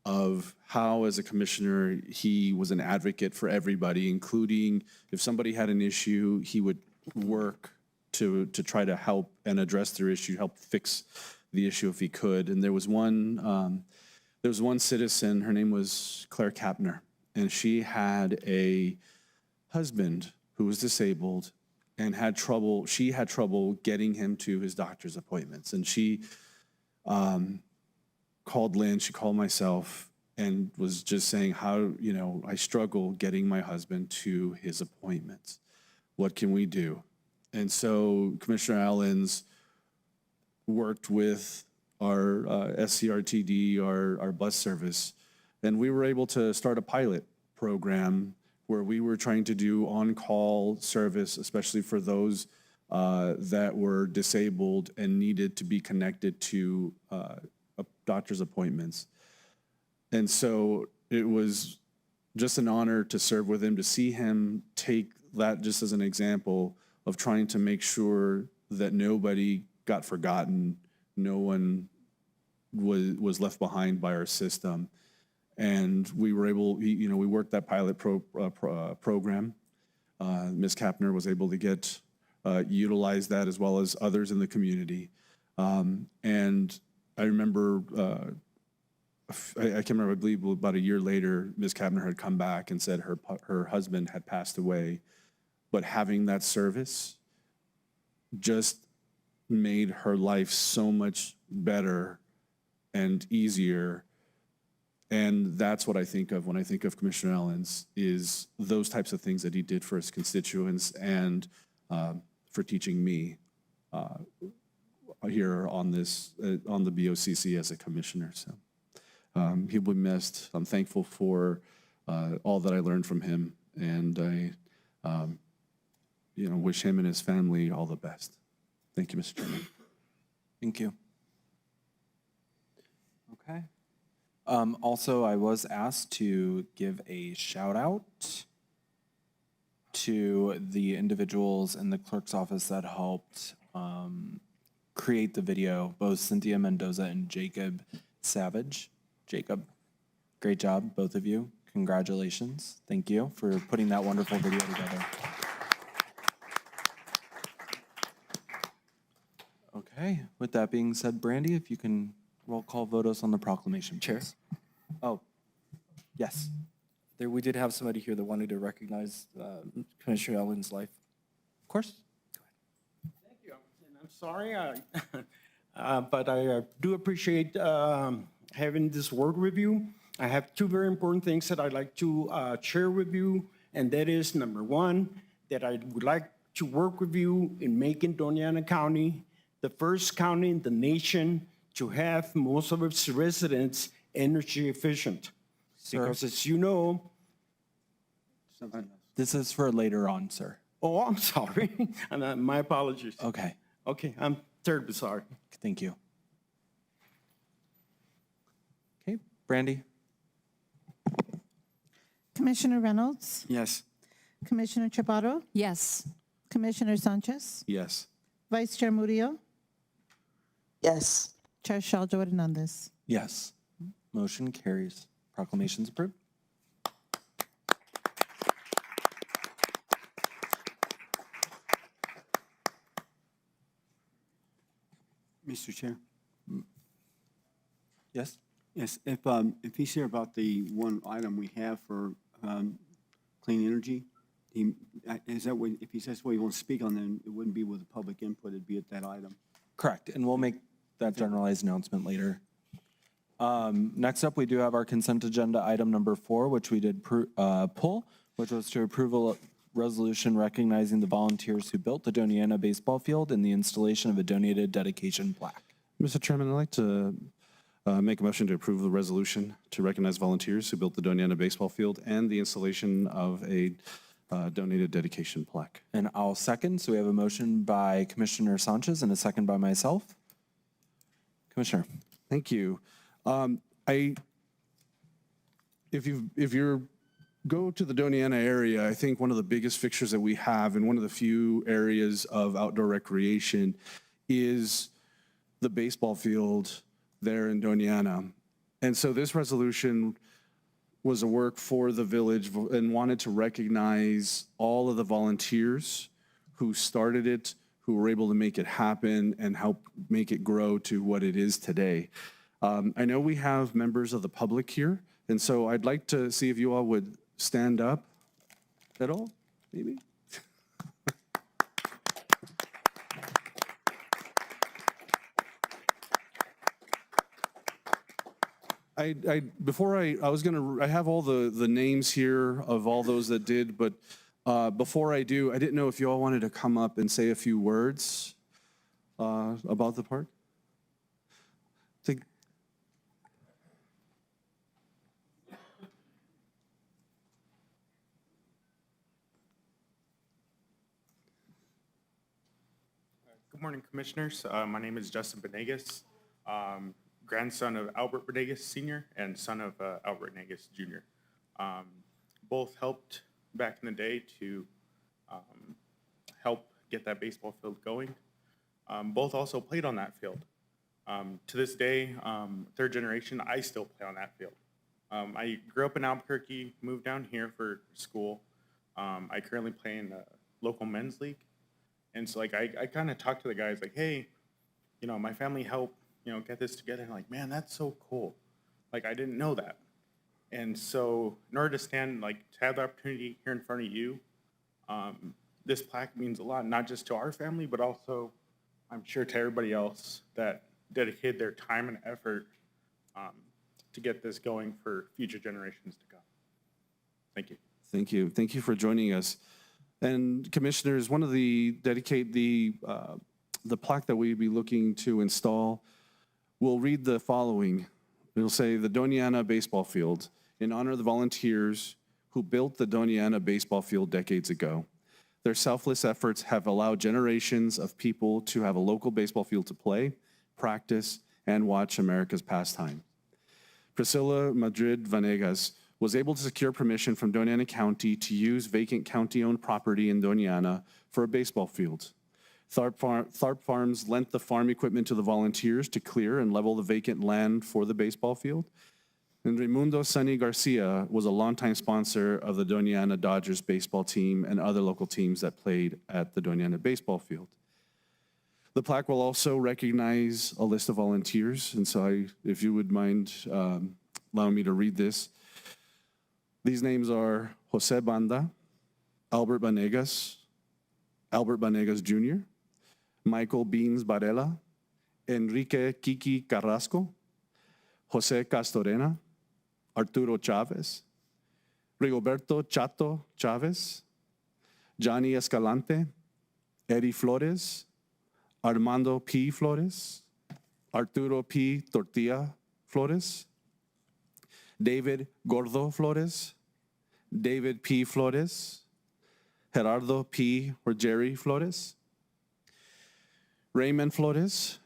of how, as a commissioner, he was an advocate for everybody, including if somebody had an issue, he would work to try to help and address their issue, help fix the issue if he could. And there was one citizen, her name was Claire Kapner, and she had a husband who was disabled and she had trouble getting him to his doctor's appointments. And she called Lynn, she called myself, and was just saying how, I struggle getting my husband to his appointments. What can we do? And so Commissioner Allens worked with our SCRTD, our bus service, and we were able to start a pilot program where we were trying to do on-call service, especially for those that were disabled and needed to be connected to doctor's appointments. And so it was just an honor to serve with him, to see him take that just as an example of trying to make sure that nobody got forgotten, no one was left behind by our system. And we were able, we worked that pilot program. Ms. Kapner was able to utilize that as well as others in the community. And I remember, I can't remember, I believe about a year later, Ms. Kapner had come back and said her husband had passed away. But having that service just made her life so much better and easier. And that's what I think of when I think of Commissioner Ellens, is those types of things that he did for his constituents and for teaching me here on the BOCC as a commissioner. So he will be missed. I'm thankful for all that I learned from him, and I wish him and his family all the best. Thank you, Mr. Chairman. Thank you. Okay. Also, I was asked to give a shout out to the individuals in the clerk's office that helped create the video, both Cynthia Mendoza and Jacob Savage. Jacob, great job, both of you. Congratulations. Thank you for putting that wonderful video together. Okay, with that being said, Brandy, if you can roll call vote us on the proclamation, Chair. please. Oh, yes. We did have somebody here that wanted to recognize Commissioner Ellen's life. Of course. Thank you. And I'm sorry, but I do appreciate having this word with you. I have two very important things that I'd like to share with you, and that is, number one, that I would like to work with you in making Doña County the first county in the nation to have most of its residents energy efficient. Sir. Because as you know, This is for later on, sir. oh, I'm sorry, and my apologies. Okay, Okay, I'm terribly sorry. thank you. Okay, Brandy? Commissioner Reynolds, Yes. Commissioner Chaparro, Yes. Commissioner Sanchez, Yes. Vice Chair Murillo, Yes. Chair Shaljo Hernandez. Yes. Motion carries. Proclamation's approved. Mr. Chair. Yes? Yes, if he's here about the one item we have for clean energy, is that what, if he says what he wants to speak on, then it wouldn't be with the public input, it'd be at that item. Correct, and we'll make that generalized announcement later. Next up, we do have our consent agenda item number 4, which we did pull, which was to approve a resolution recognizing the volunteers who built the Doña baseball field and the installation of a donated dedication plaque. Mr. Chairman, I'd like to make a motion to approve the resolution to recognize volunteers who built the Doña baseball field and the installation of a donated dedication plaque. And I'll second, so we have a motion by Commissioner Sanchez and a second by myself. Commissioner. Thank you. If you go to the Doña area, I think one of the biggest fixtures that we have and one of the few areas of outdoor recreation is the baseball field there in Doña. And so this resolution was a work for the village and wanted to recognize all of the volunteers who started it, who were able to make it happen and help make it grow to what it is today. I know we have members of the public here, and so I'd like to see if you all would stand up at all, maybe? I have all the names here of all those that did, but before I do, I didn't know if you all wanted to come up and say a few words about the park. Good morning, Commissioners. My name is Justin Benegas, grandson of Albert Benegas Sr. and son of Albert Benegas Jr. Both helped back in the day to help get that baseball field going. Both also played on that field. To this day, third generation, I still play on that field. I grew up in Albuquerque, moved down here for school. I currently play in the local men's league. And so like, I kind of talk to the guys like, hey, you know, my family helped, you know, get this together. And like, man, that's so cool. Like, I didn't know that. And so in order to stand, like, to have the opportunity here in front of you, this plaque means a lot, not just to our family, but also, I'm sure, to everybody else that dedicated their time and effort to get this going for future generations to come. Thank you. Thank you. Thank you for joining us. And commissioners, one of the plaque that we'd be looking to install will read the following. It'll say the Doña baseball field in honor of the volunteers who built the Doña baseball field decades ago. Their selfless efforts have allowed generations of people to have a local baseball field to play, practice, and watch America's pastime. Priscilla Madrid Vanegas was able to secure permission from Doña County to use vacant county-owned property in Doña for a baseball field. Tharp Farms lent the farm equipment to the volunteers to clear and level the vacant land for the baseball field. And Raimundo Sonny Garcia was a longtime sponsor of the Doña Dodgers baseball team and other local teams that played at the Doña baseball field. The plaque will also recognize a list of volunteers, and so if you would mind allowing me to read this. These names are Jose Banda, Albert Banegas Jr., Michael Beans Varela, Enrique Kiki Carrasco, Jose Castorena, Arturo Chavez, Rigoberto Chato Chavez, Johnny Escalante, Eddie Flores, Armando P. Flores, Arturo P. Tortilla Flores, David Gordo Flores, David P. Flores, Gerardo P. or Jerry Flores, Raymond Flores,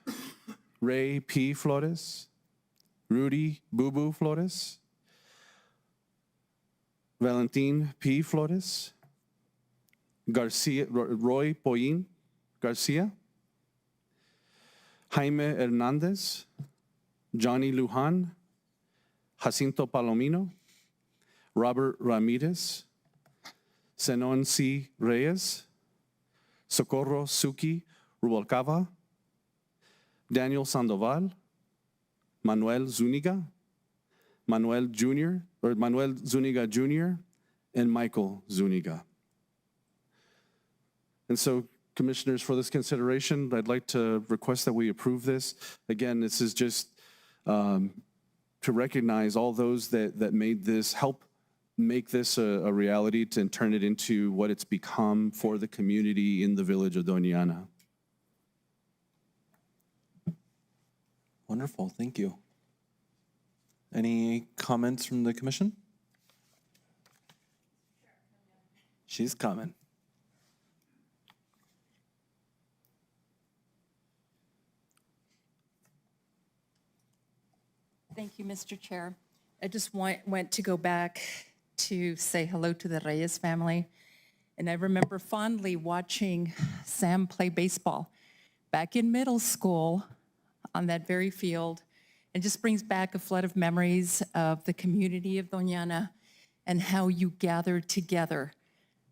Ray P. Flores, Rudy Boo Boo Flores, Valentin P. Flores, Garcia, Roy Poyin Garcia, Jaime Hernandez, Johnny Lujan, Jacinto Palomino, Robert Ramirez, Zenon C. Reyes, Socorro Suki Rubalcava, Daniel Sandoval, Manuel Zuniga, Manuel Zuniga Jr., and Michael Zuniga. And so, commissioners, for this consideration, I'd like to request that we approve this. Again, this is just to recognize all those that made this, help make this a reality, to turn it into what it's become for the community in the village of Doña. Wonderful, thank you. Any comments from the commission? She's coming. Thank you, Mr. Chair. I just went to go back to say hello to the Reyes family. And I remember fondly watching Sam play baseball back in middle school on that very field. It just brings back a flood of memories of the community of Doña and how you gathered together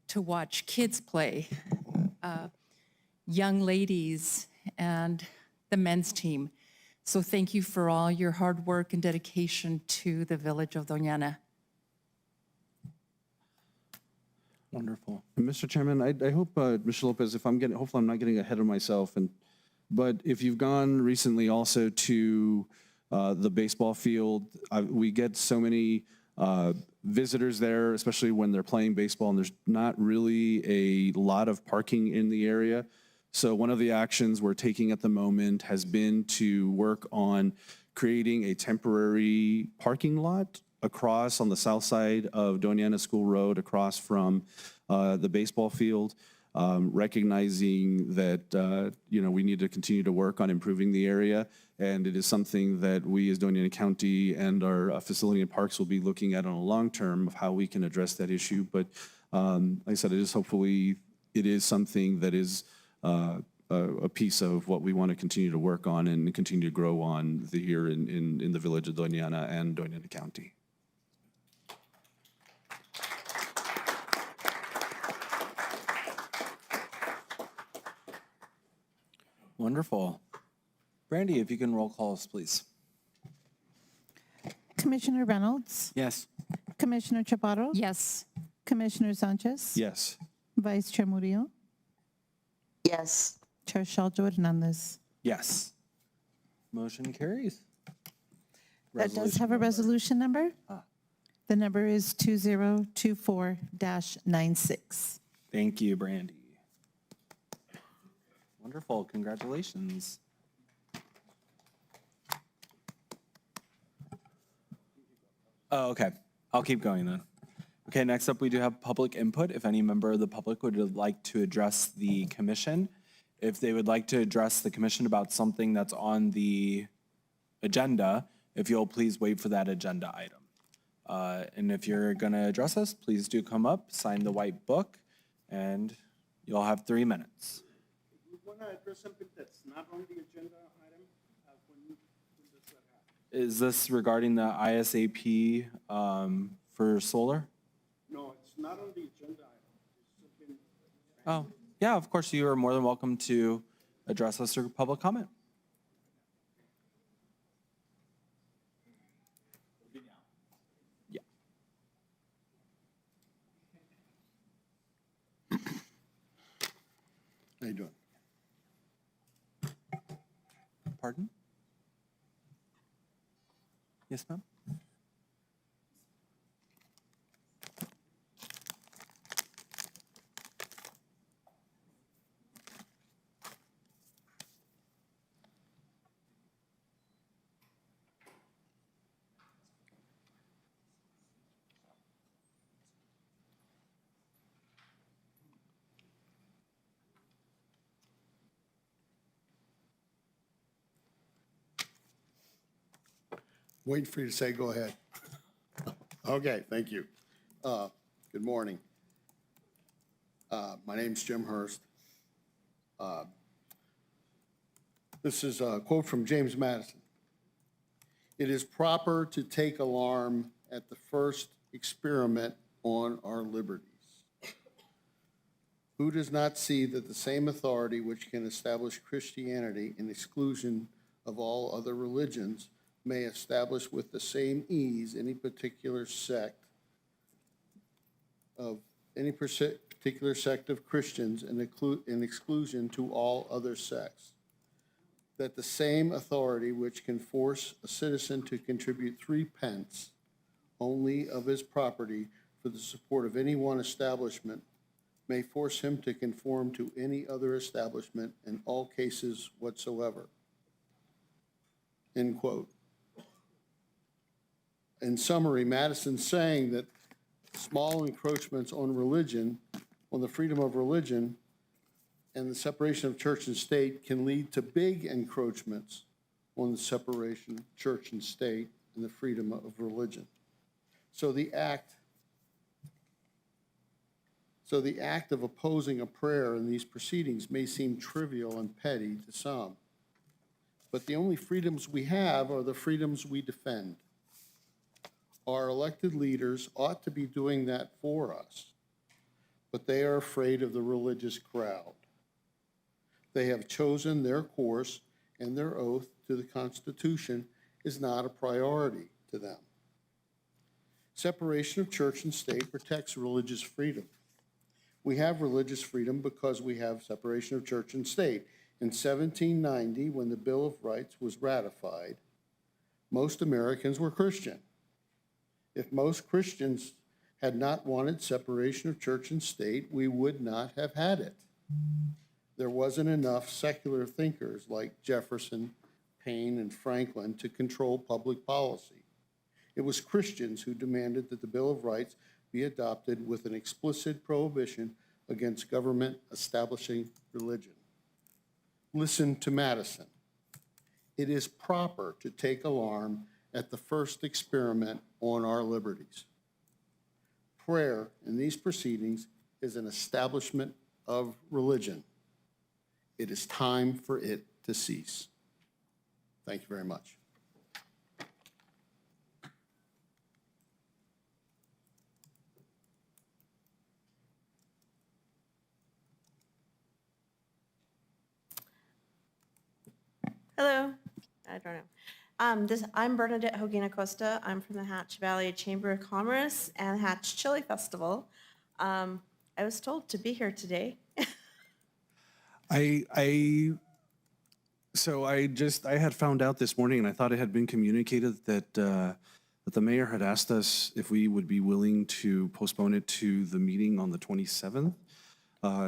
to watch kids play, young ladies, and the men's team. So thank you for all your hard work and dedication to the village of Doña. Wonderful. And Mr. Chairman, I hope, Mr. Lopez, hopefully I'm not getting ahead of myself, but if you've gone recently also to the baseball field, we get so many visitors there, especially when they're playing baseball, and there's not really a lot of parking in the area. So one of the actions we're taking at the moment has been to work on creating a temporary parking lot across on the south side of Doña School Road, across from the baseball field, recognizing that we need to continue to work on improving the area, and it is something that we as Doña County and our facility and parks will be looking at on a long term of how we can address that issue. But like I said, it is hopefully it is something that is a piece of what we want to continue to work on and continue to grow on here in the village of Doña and Doña County. Wonderful. Brandy, if you can roll call us, please. Commissioner Reynolds, Yes. Commissioner Chaparro, Yes. Commissioner Sanchez, Yes. Vice Chair Murillo, Yes. Chair Shaljo Hernandez. Yes. Motion carries. That does have a resolution number. The number is 2024-96. Thank you, Brandy. Wonderful. Congratulations. Oh, okay. I'll keep going then. Okay, next up, we do have public input. If any member of the public would like to address the commission, if they would like to address the commission about something that's on the agenda, if you'll please wait for that agenda item. And if you're going to address us, please do come up, sign the white book, and you'll have 3 minutes. We want to address something that's not on the agenda item. When does that happen? Is this regarding the ISAP for solar? No, it's not on the agenda item. It's something. Oh, yeah, of course, you are more than welcome to address us through public comment. Yeah. How you doing? Pardon? Yes, ma'am? Waiting for you to say, go ahead. Okay, thank you. Good morning. My name's Jim Hurst. This is a quote from James Madison. It is proper to take alarm at the first experiment on our liberties. Who does not see that the same authority which can establish Christianity in exclusion of all other religions may establish with the same ease any particular sect of Christians in exclusion to all other sects? That the same authority which can force a citizen to contribute 3 pence only of his property for the support of any one establishment may force him to conform to any other establishment in all cases whatsoever. End quote. In summary, Madison's saying that small encroachments on religion, on the freedom of religion, and the separation of church and state can lead to big encroachments on the separation of church and state and the freedom of religion. So the act of opposing a prayer in these proceedings may seem trivial and petty to some, but the only freedoms we have are the freedoms we defend. Our elected leaders ought to be doing that for us, but they are afraid of the religious crowd. They have chosen their course, and their oath to the Constitution is not a priority to them. Separation of church and state protects religious freedom. We have religious freedom because we have separation of church and state. In 1790, when the Bill of Rights was ratified, most Americans were Christian. If most Christians had not wanted separation of church and state, we would not have had it. There wasn't enough secular thinkers like Jefferson, Paine, and Franklin to control public policy. It was Christians who demanded that the Bill of Rights be adopted with an explicit prohibition against government establishing religion. Listen to Madison. It is proper to take alarm at the first experiment on our liberties. Prayer in these proceedings is an establishment of religion. It is time for it to cease. Thank you very much. Hello. I don't know. I'm Bernadette Hogan Acosta. I'm from the Hatch Valley Chamber of Commerce and Hatch Chili Festival. I was told to be here today. I had found out this morning, and I thought it had been communicated that the mayor had asked us if we would be willing to postpone it to the meeting on the 27th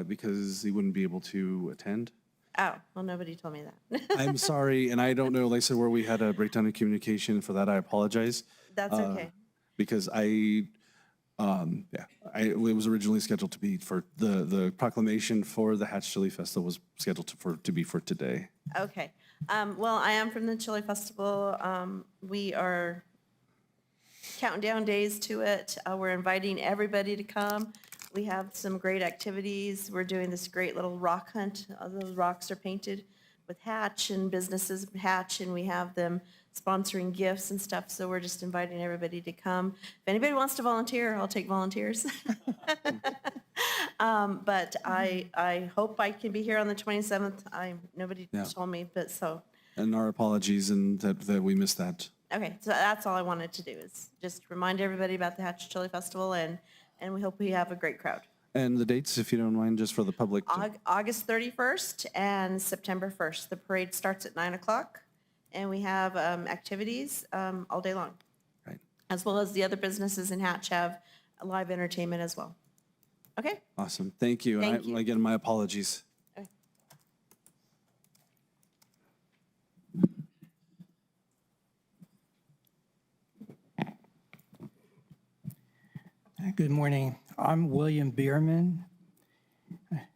because he wouldn't be able to attend. Oh, well, nobody told me that. I'm sorry, and I don't know, like I said, where we had a breakdown in communication. For that, I apologize. That's okay. Because it was originally scheduled to be for the proclamation for the Hatch Chili Festival was scheduled to be for today. Okay. Well, I am from the Chili Festival. We are counting down days to it. We're inviting everybody to come. We have some great activities. We're doing this great little rock hunt. Those rocks are painted with Hatch and businesses Hatch, and we have them sponsoring gifts and stuff. So we're just inviting everybody to come. If anybody wants to volunteer, I'll take volunteers. But I hope I can be here on the 27th. Nobody told me, but so. And our apologies and that we missed that. Okay, so that's all I wanted to do is just remind everybody about the Hatch Chili Festival, and we hope we have a great crowd. And the dates, if you don't mind, just for the public. August 31st and September 1st. The parade starts at 9 o'clock, and we have activities all day long. Right. As well as the other businesses in Hatch have live entertainment as well. Okay? Awesome. Thank you. Thank you. Again, my apologies. Good morning. I'm William Bierman.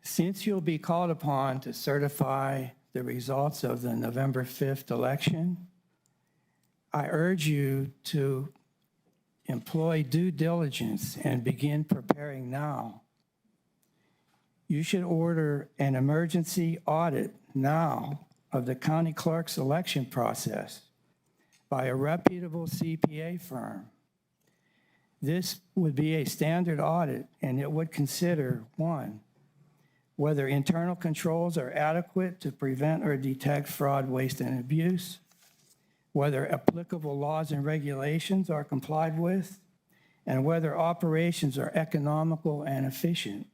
Since you'll be called upon to certify the results of the November 5th election, I urge you to employ due diligence and begin preparing now. You should order an emergency audit now of the county clerk's election process by a reputable CPA firm. This would be a standard audit, and it would consider, 1, whether internal controls are adequate to prevent or detect fraud, waste, and abuse, whether applicable laws and regulations are complied with, and whether operations are economical and efficient.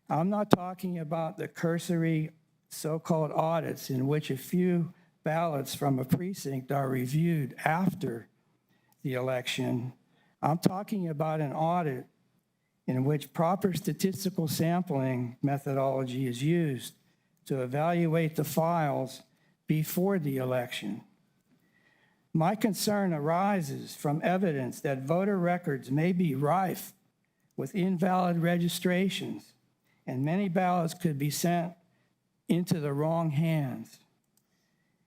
I'm not talking about the cursory so-called audits in which a few ballots from a precinct are reviewed after the election. I'm talking about an audit in which proper statistical sampling methodology is used to evaluate the files before the election. My concern arises from evidence that voter records may be rife with invalid registrations, and many ballots could be sent into the wrong hands.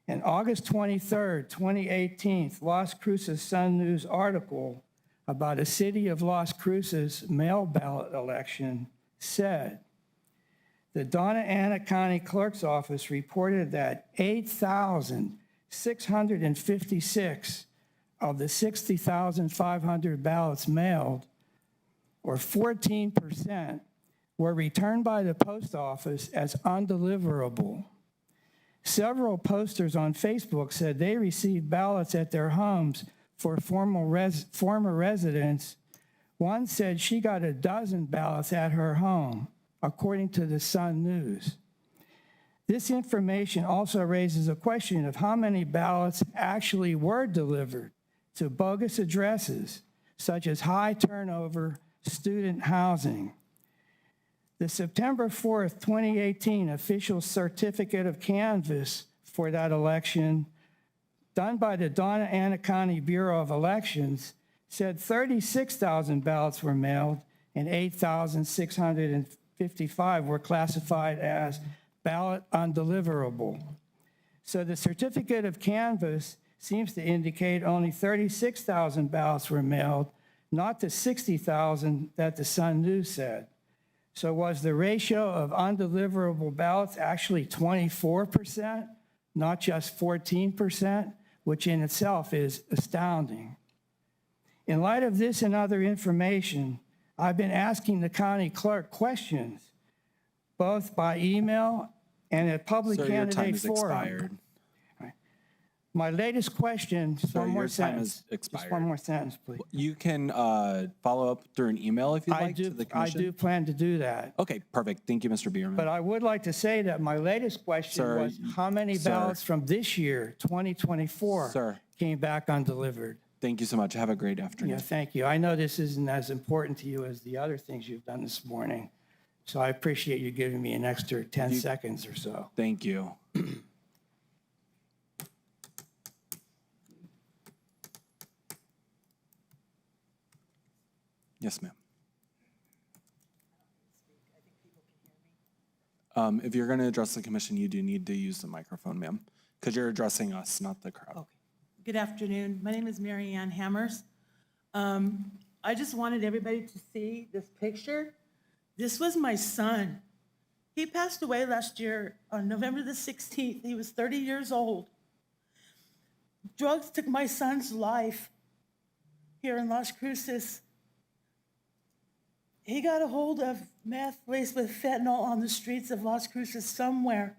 An August 23rd, 2018, Las Cruces Sun News article about a city of Las Cruces mail ballot election said, the Doña Ana County Clerk's Office reported that 8,656 of the 60,500 ballots mailed, or 14%, were returned by the post office as undeliverable. Several posters on Facebook said they received ballots at their homes for former residents. One said she got a dozen ballots at her home, according to the Sun News. This information also raises a question of how many ballots actually were delivered to bogus addresses, such as high turnover student housing. The September 4th, 2018 official certificate of canvass for that election done by the Doña Ana County Bureau of Elections said 36,000 ballots were mailed and 8,655 were classified as ballot undeliverable. So the certificate of canvass seems to indicate only 36,000 ballots were mailed, not the 60,000 that the Sun News said. So was the ratio of undeliverable ballots actually 24%, not just 14%, which in itself is astounding? In light of this and other information, I've been asking the county clerk questions, both by email and at public Sir, your time candidate has forum. expired. My latest question, just Sir, one more your time has sentence. expired. Just one more sentence, please. You can follow up through an email if you'd like to the I commission. do plan to do that. Okay, perfect. Thank you, Mr. Bierman. But I would like to say that my latest question Sir, was how many sir. ballots from this year, 2024, Sir. came back undelivered? Thank you so much. Have a great afternoon. Yeah, thank you. I know this isn't as important to you as the other things you've done this morning. So I appreciate you giving me an extra 10 seconds or so. Thank you. Yes, ma'am. If you're going to address the commission, you do need to use the microphone, ma'am, because you're addressing us, not the crowd. Okay. Good afternoon. My name is Mary Ann Hammers. I just wanted everybody to see this picture. This was my son. He passed away last year on November the 16th. He was 30 years old. Drugs took my son's life here in Las Cruces. He got a hold of meth laced with fentanyl on the streets of Las Cruces somewhere.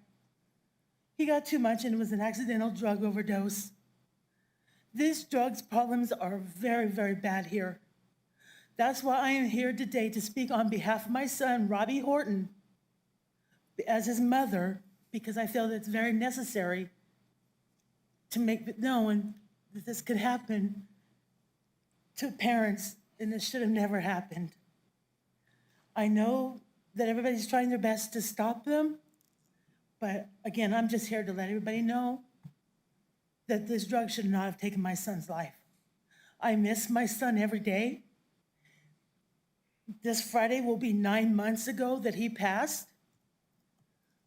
He got too much and it was an accidental drug overdose. These drugs problems are very, very bad here. That's why I am here today to speak on behalf of my son, Robbie Horton, as his mother, because I feel that it's very necessary to make it known that this could happen to parents and this should have never happened. I know that everybody's trying their best to stop them, but again, I'm just here to let everybody know that this drug should not have taken my son's life. I miss my son every day. This Friday will be 9 months ago that he passed.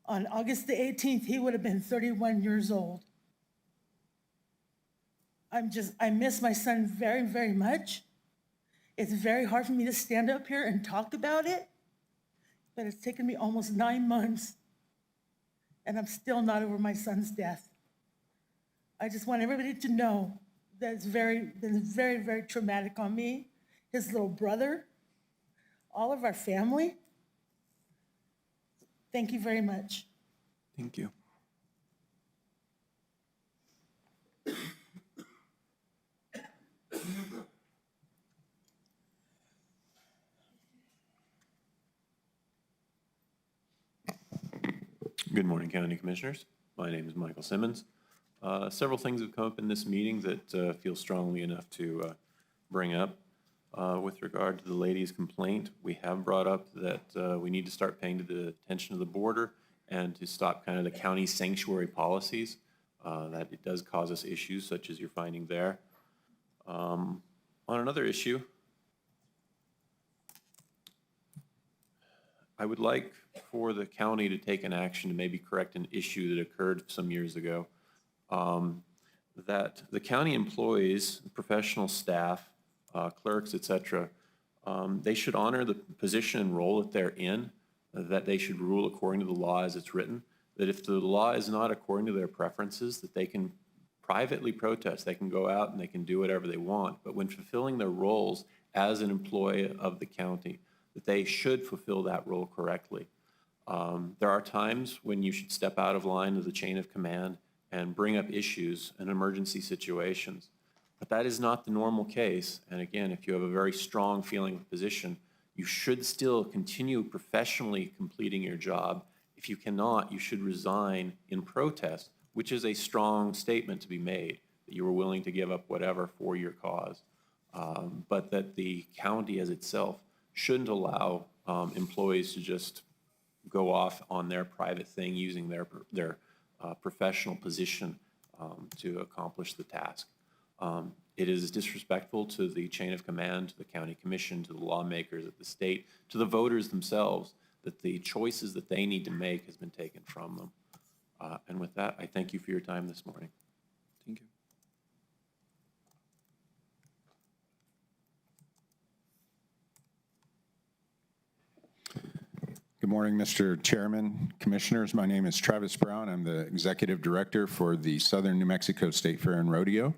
On August the 18th, he would have been 31 years old. I miss my son very, very much. It's very hard for me to stand up here and talk about it, but it's taken me almost 9 months, and I'm still not over my son's death. I just want everybody to know that it's been very, very traumatic on me, his little brother, all of our family. Thank you very much. Thank you. Good morning, County Commissioners. My name is Michael Simmons. Several things have come up in this meeting that feel strongly enough to bring up. With regard to the lady's complaint, we have brought up that we need to start paying to the attention of the border and to stop kind of the county sanctuary policies. That it does cause us issues such as you're finding there. On another issue, I would like for the county to take an action to maybe correct an issue that occurred some years ago. That the county employees, professional staff, clerks, et cetera, they should honor the position and role that they're in, that they should rule according to the law as it's written, that if the law is not according to their preferences, that they can privately protest, they can go out and they can do whatever they want, but when fulfilling their roles as an employee of the county, that they should fulfill that role correctly. There are times when you should step out of line of the chain of command and bring up issues and emergency situations. But that is not the normal case. And again, if you have a very strong feeling of position, you should still continue professionally completing your job. If you cannot, you should resign in protest, which is a strong statement to be made, that you were willing to give up whatever for your cause. But that the county as itself shouldn't allow employees to just go off on their private thing using their professional position to accomplish the task. It is disrespectful to the chain of command, to the county commission, to the lawmakers at the state, to the voters themselves, that the choices that they need to make has been taken from them. And with that, I thank you for your time this morning. Thank you. Good morning, Mr. Chairman, Commissioners. My name is Travis Brown. I'm the Executive Director for the Southern New Mexico State Fair and Rodeo.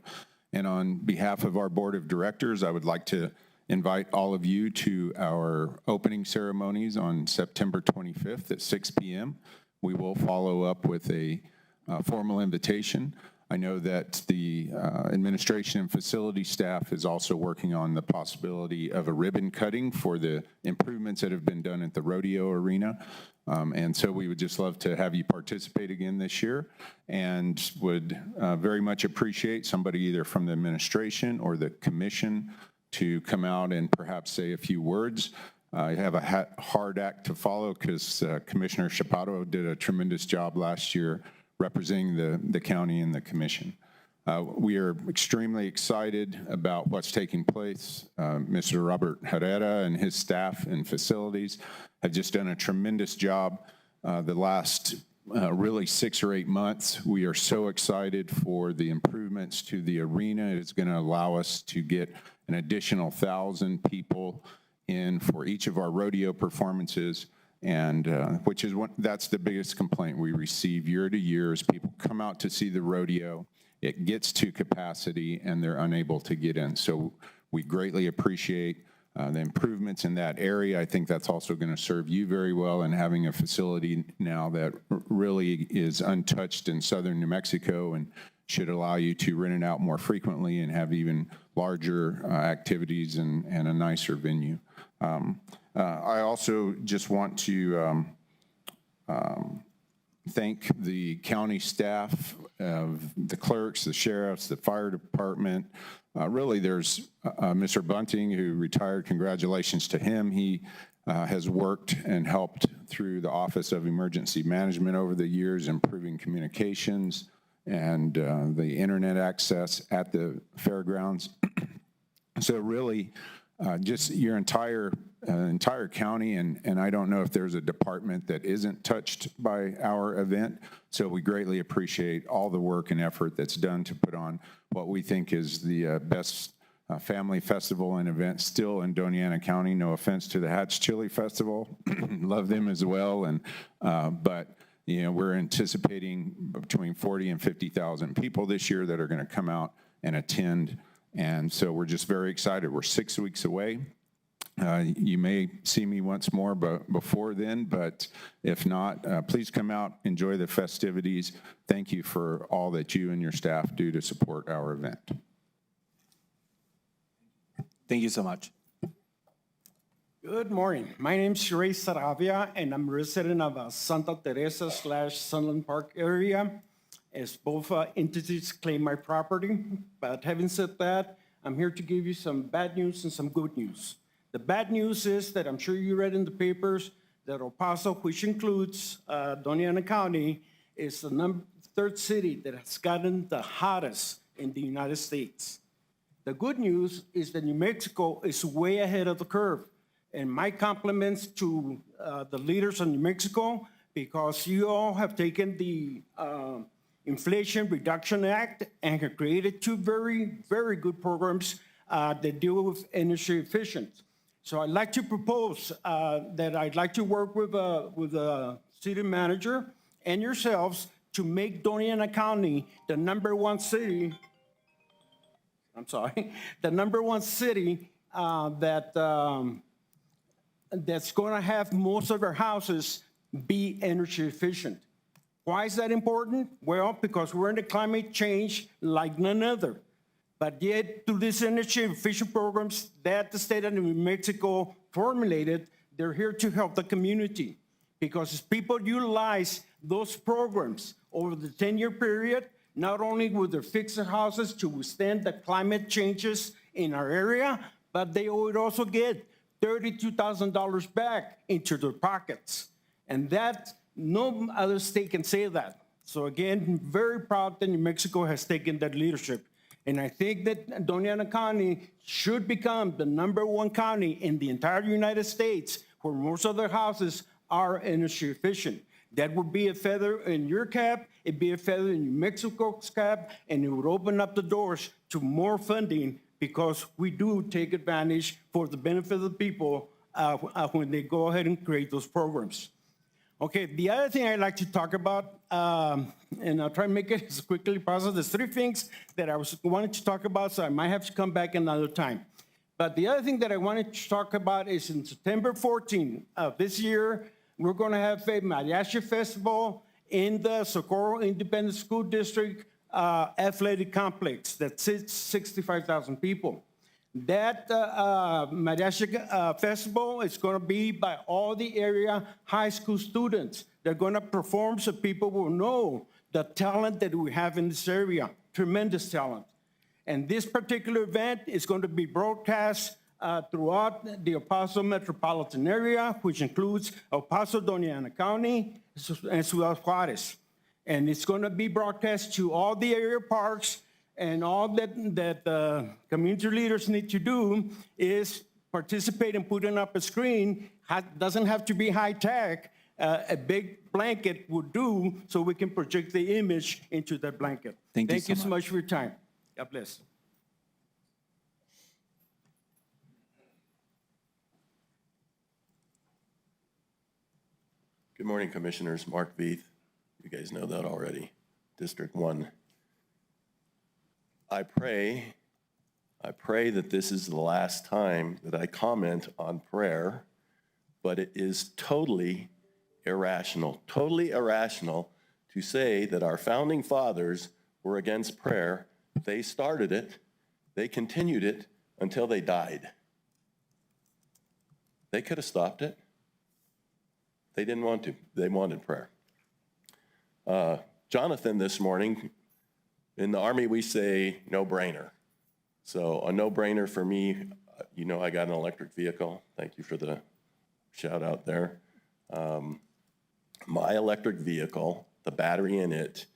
And on behalf of our Board of Directors, I would like to invite all of you to our opening ceremonies on September 25th at 6 p.m. We will follow up with a formal invitation. I know that the administration and facility staff is also working on the possibility of a ribbon cutting for the improvements that have been done at the rodeo arena. And so we would just love to have you participate again this year, and would very much appreciate somebody either from the administration or the commission to come out and perhaps say a few words. I have a hard act to follow because Commissioner Chaparro did a tremendous job last year representing the county and the commission. We are extremely excited about what's taking place. Mr. Robert Herrera and his staff and facilities have just done a tremendous job the last really 6 or 8 months. We are so excited for the improvements to the arena. It's going to allow us to get an additional 1,000 people in for each of our rodeo performances, and which is that's the biggest complaint we receive year to year is people come out to see the rodeo, it gets to capacity, and they're unable to get in. So we greatly appreciate the improvements in that area. I think that's also going to serve you very well in having a facility now that really is untouched in southern New Mexico and should allow you to rent it out more frequently and have even larger activities and a nicer venue. I also just want to thank the county staff, the clerks, the sheriffs, the fire department. Really, there's Mr. Bunting, who retired. Congratulations to him. He has worked and helped through the Office of Emergency Management over the years, improving communications and the internet access at the fairgrounds. So really, just your entire county, and I don't know if there's a department that isn't touched by our event. So we greatly appreciate all the work and effort that's done to put on what we think is the best family festival and event still in Doña County. No offense to the Hatch Chili Festival, love them as well. And but you know, we're anticipating between 40 and 50,000 people this year that are going to come out and attend. And so we're just very excited. We're 6 weeks away. You may see me once more before then, but if not, please come out, enjoy the festivities. Thank you for all that you and your staff do to support our event. Thank you so much. Good morning. My name's Sheree Saravia, and I'm a resident of Santa Teresa / Sunland Park area, as both entities claim my property. But having said that, I'm here to give you some bad news and some good news. The bad news is that I'm sure you read in the papers that El Paso, which includes Doña County, is the third city that has gotten the hottest in the United States. The good news is that New Mexico is way ahead of the curve. And my compliments to the leaders of New Mexico, because you all have taken the Inflation Reduction Act and have created 2 very, very good programs that deal with energy efficient. So I'd like to propose that I'd like to work with the city manager and yourselves to make Doña County the #1 city. I'm sorry, the #1 city that's going to have most of their houses be energy efficient. Why is that important? Well, because we're in a climate change like none other. But yet, through these energy efficient programs that the state of New Mexico formulated, they're here to help the community. Because as people utilize those programs over the 10-year period, not only will they fix their houses to withstand the climate changes in our area, but they would also get $32,000 back into their pockets. And that, no other state can say that. So again, very proud that New Mexico has taken that leadership. And I think that Doña County should become the #1 county in the entire United States where most of their houses are energy efficient. That would be a feather in your cap, it'd be a feather in New Mexico's cap, and it would open up the doors to more funding, because we do take advantage for the benefit of the people when they go ahead and create those programs. Okay, the other thing I'd like to talk about, and I'll try and make it as quickly as possible. There's 3 things that I wanted to talk about, so I might have to come back another time. But the other thing that I wanted to talk about is in September 14 of this year, we're going to have a Mariachi Festival in the Socorro Independent School District athletic complex that sits 65,000 people. That Mariachi Festival is going to be by all the area high school students. They're going to perform so people will know the talent that we have in this area, tremendous talent. And this particular event is going to be broadcast throughout the El Paso metropolitan area, which includes El Paso, Doña County, and Ciudad Juarez. And it's going to be broadcast to all the area parks. And all that community leaders need to do is participate in putting up a screen. Doesn't have to be high tech. A big blanket would do, so we can project the image into that blanket. Thank you so much for your time. God bless. Good morning, Commissioners. Mark Veith. You guys know that already. District 1. I pray that this is the last time that I comment on prayer, but it is totally irrational to say that our founding fathers were against prayer. They started it, they continued it until they died. They could have stopped it. They didn't want to. They wanted prayer. Jonathan this morning, in the Army, we say no-brainer. So a no-brainer for me, you know I got an electric vehicle. Thank you for the shout out there. My electric vehicle, the battery in it,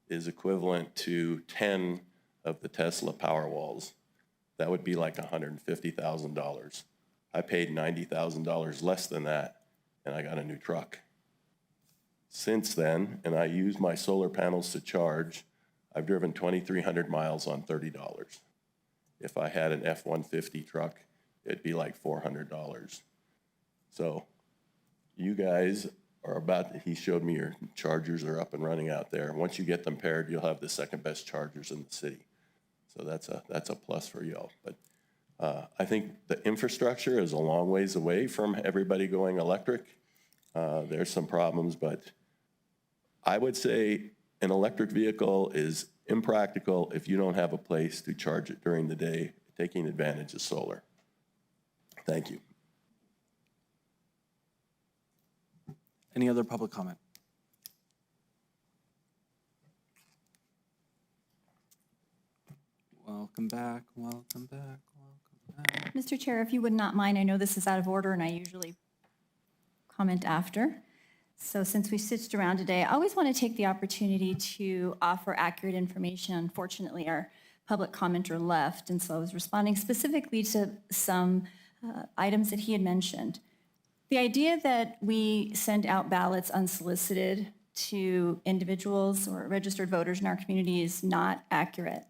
is equivalent to 10 of the Tesla Powerwalls. That would be like $150,000. I paid $90,000 less than that, and I got a new truck. Since then, and I use my solar panels to charge, I've driven 2,300 miles on $30. If I had an F-150 truck, it'd be like $400. So you guys are about, he showed me your chargers are up and running out there. Once you get them paired, you'll have the second best chargers in the city. So that's a plus for y'all. But I think the infrastructure is a long ways away from everybody going electric. There's some problems, but I would say an electric vehicle is impractical if you don't have a place to charge it during the day, taking advantage of solar. Thank you. Any other public comment? Welcome back, welcome back, welcome back. Mr. Chair, if you would not mind, I know this is out of order and I usually comment after. So since we switched around today, I always want to take the opportunity to offer accurate information. Unfortunately, our public commenter left, and so I was responding specifically to some items that he had mentioned. The idea that we send out ballots unsolicited to individuals or registered voters in our community is not accurate.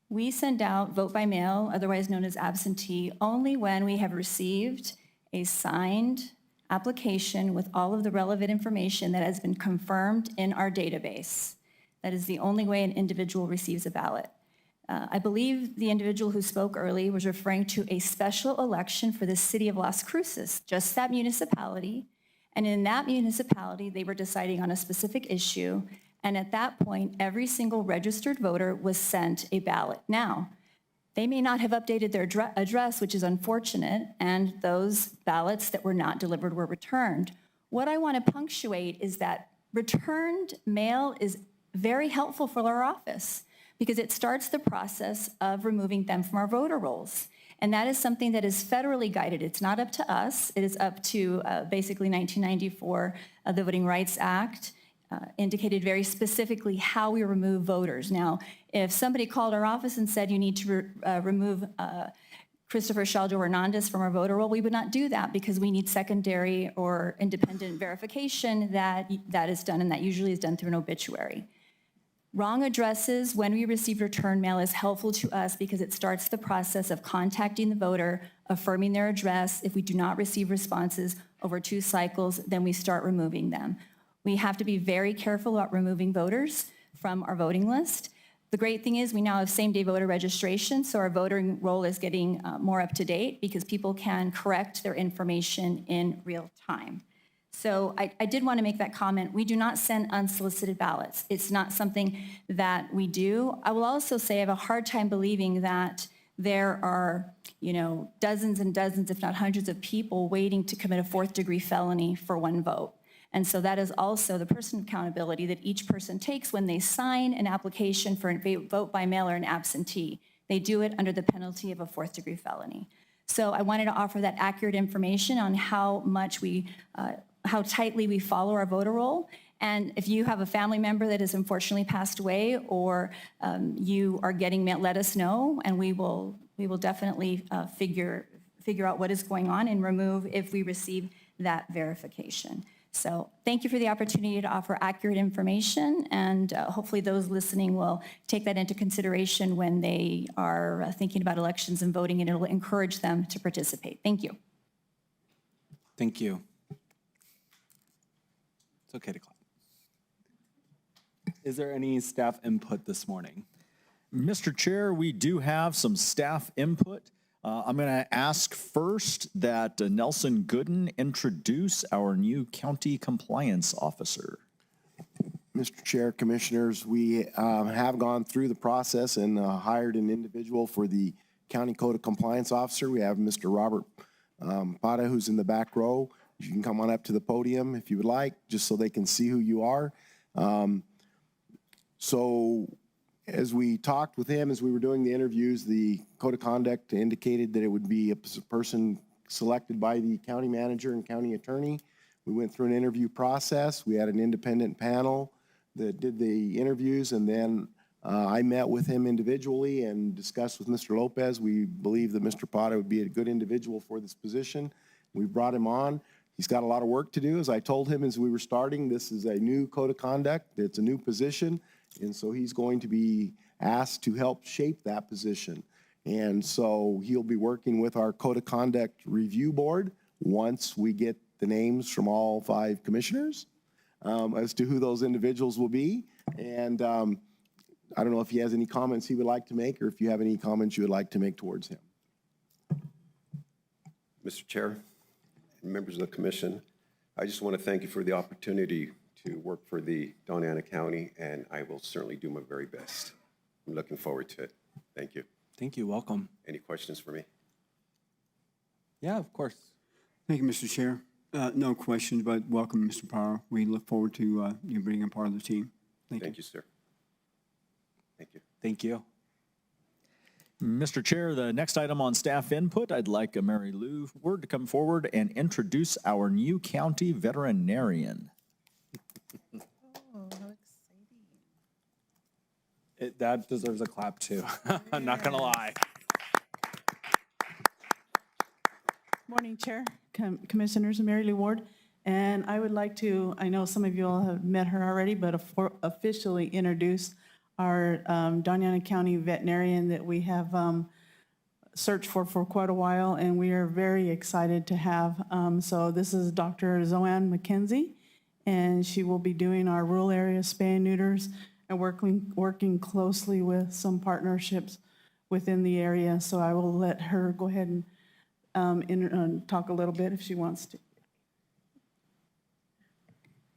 We send out vote by mail, otherwise known as absentee, only when we have received a signed application with all of the relevant information that has been confirmed in our database. That is the only way an individual receives a ballot. I believe the individual who spoke early was referring to a special election for the city of Las Cruces, just that municipality. And in that municipality, they were deciding on a specific issue. And at that point, every single registered voter was sent a ballot. Now, they may not have updated their address, which is unfortunate, and those ballots that were not delivered were returned. What I want to punctuate is that returned mail is very helpful for our office because it starts the process of removing them from our voter rolls. And that is something that is federally guided. It's not up to us. It is up to basically 1994, the Voting Rights Act. Indicated very specifically how we remove voters. Now, if somebody called our office and said you need to remove Christopher Shaldo Hernandez from our voter roll, we would not do that because we need secondary or independent verification that is done, and that usually is done through an obituary. Wrong addresses when we receive return mail is helpful to us because it starts the process of contacting the voter, affirming their address. If we do not receive responses, over 2 cycles, then we start removing them. We have to be very careful about removing voters from our voting list. The great thing is we now have same-day voter registration, so our voting roll is getting more up to date because people can correct their information in real time. So I did want to make that comment. We do not send unsolicited ballots. It's not something that we do. I will also say I have a hard time believing that there are, dozens and dozens, if not hundreds of people waiting to commit a 4th-degree felony for 1 vote. And so that is also the personal accountability that each person takes when they sign an application for a vote by mail or an absentee. They do it under the penalty of a 4th-degree felony. So I wanted to offer that accurate information on how tightly we follow our voter roll. And if you have a family member that has unfortunately passed away, or you are getting mail, let us know, and we will definitely figure out what is going on and remove if we receive that verification. So thank you for the opportunity to offer accurate information, and hopefully those listening will take that into consideration when they are thinking about elections and voting, and it'll encourage them to participate. Thank you. Thank you. It's okay to clap. Is there any staff input this morning? Mr. Chair, we do have some staff input. I'm going to ask first that Nelson Gooden introduce our new county compliance officer. Mr. Chair, Commissioners, we have gone through the process and hired an individual for the County Code of Compliance Officer. We have Mr. Robert Pata, who's in the back row. You can come on up to the podium if you would like, just so they can see who you are. So as we talked with him, as we were doing the interviews, the code of conduct indicated that it would be a person selected by the county manager and county attorney. We went through an interview process. We had an independent panel that did the interviews, and then I met with him individually and discussed with Mr. Lopez. We believe that Mr. Pata would be a good individual for this position. We brought him on. He's got a lot of work to do. As I told him as we were starting, this is a new code of conduct. It's a new position. And so he's going to be asked to help shape that position. And so he'll be working with our Code of Conduct Review Board once we get the names from all 5 commissioners as to who those individuals will be. And I don't know if he has any comments he would like to make, or if you have any comments you would like to make towards him. Mr. Chair, members of the commission, I just want to thank you for the opportunity to work for the Doña County, and I will certainly do my very best. I'm looking forward to it. Thank you. Thank you. Welcome. Any questions for me? Yeah, of course. Thank you, Mr. Chair. No questions, but welcome, Mr. Power. We look forward to you being a part of the team. Thank you, sir. Thank you. Thank you. Mr. Chair, the next item on staff input, I'd like Mary Lou Ward to come forward and introduce our new county veterinarian. That deserves a clap too. I'm not gonna lie. Morning, Chair, Commissioners, Mary Lou Ward. And I would like to, I know some of you all have met her already, but officially introduce our Doña County veterinarian that we have searched for quite a while, and we are very excited to have. So this is Dr. Zoanne McKenzie, and she will be doing our rural area spay and neuters and working closely with some partnerships within the area. So I will let her go ahead and talk a little bit if she wants to.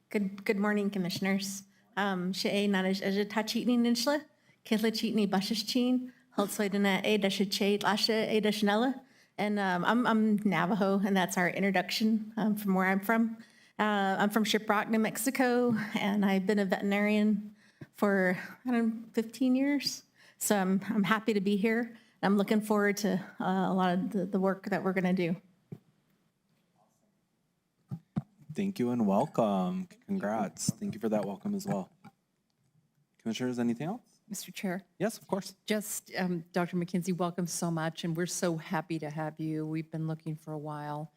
Good morning, Commissioners. She'e nanish tachitni ninshla, kitla chitni bashishchin, holtsoidina e dashiche lasha e dashnella. And I'm Navajo, and that's our introduction from where I'm from. I'm from Shiprock, New Mexico, and I've been a veterinarian for, 15 years. So I'm happy to be here. I'm looking forward to a lot of the work that we're going to do. Thank you and welcome. Congrats. Thank you for that welcome as well. Commissioners, anything else? Mr. Chair? Yes, of course. Just, Dr. McKenzie, welcome so much, and we're so happy to have you. We've been looking for a while.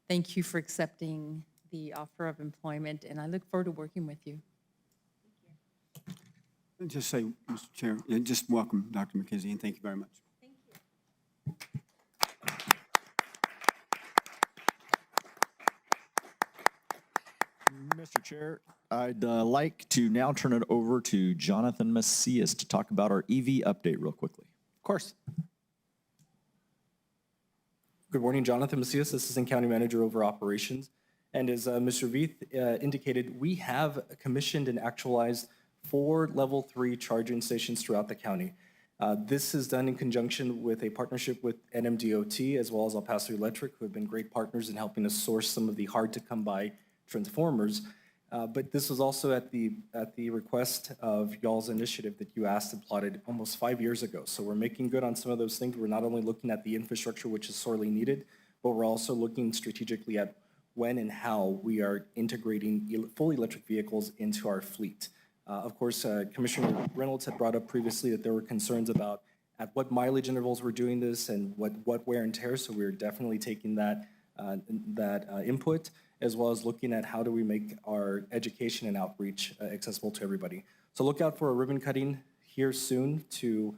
Thank you for accepting the offer of employment, and I look forward to working with you. Just say, Mr. Chair, just welcome Dr. McKenzie, and thank you very much. Mr. Chair, I'd like to now turn it over to Jonathan Macias to talk about our EV update real quickly. Of course. Good morning, Jonathan Macias, Assistant County Manager over Operations. And as Mr. Veith indicated, we have commissioned and actualized 4 level 3 charging stations throughout the county. This is done in conjunction with a partnership with NMDOT as well as El Paso Electric, who have been great partners in helping us source some of the hard-to-come-by transformers. But this was also at the request of y'all's initiative that you asked and plotted almost 5 years ago. So we're making good on some of those things. We're not only looking at the infrastructure, which is sorely needed, but we're also looking strategically at when and how we are integrating fully electric vehicles into our fleet. Of course, Commissioner Reynolds had brought up previously that there were concerns about at what mileage intervals we're doing this and what wear and tear. So we're definitely taking that input, as well as looking at how do we make our education and outreach accessible to everybody. So look out for a ribbon cutting here soon to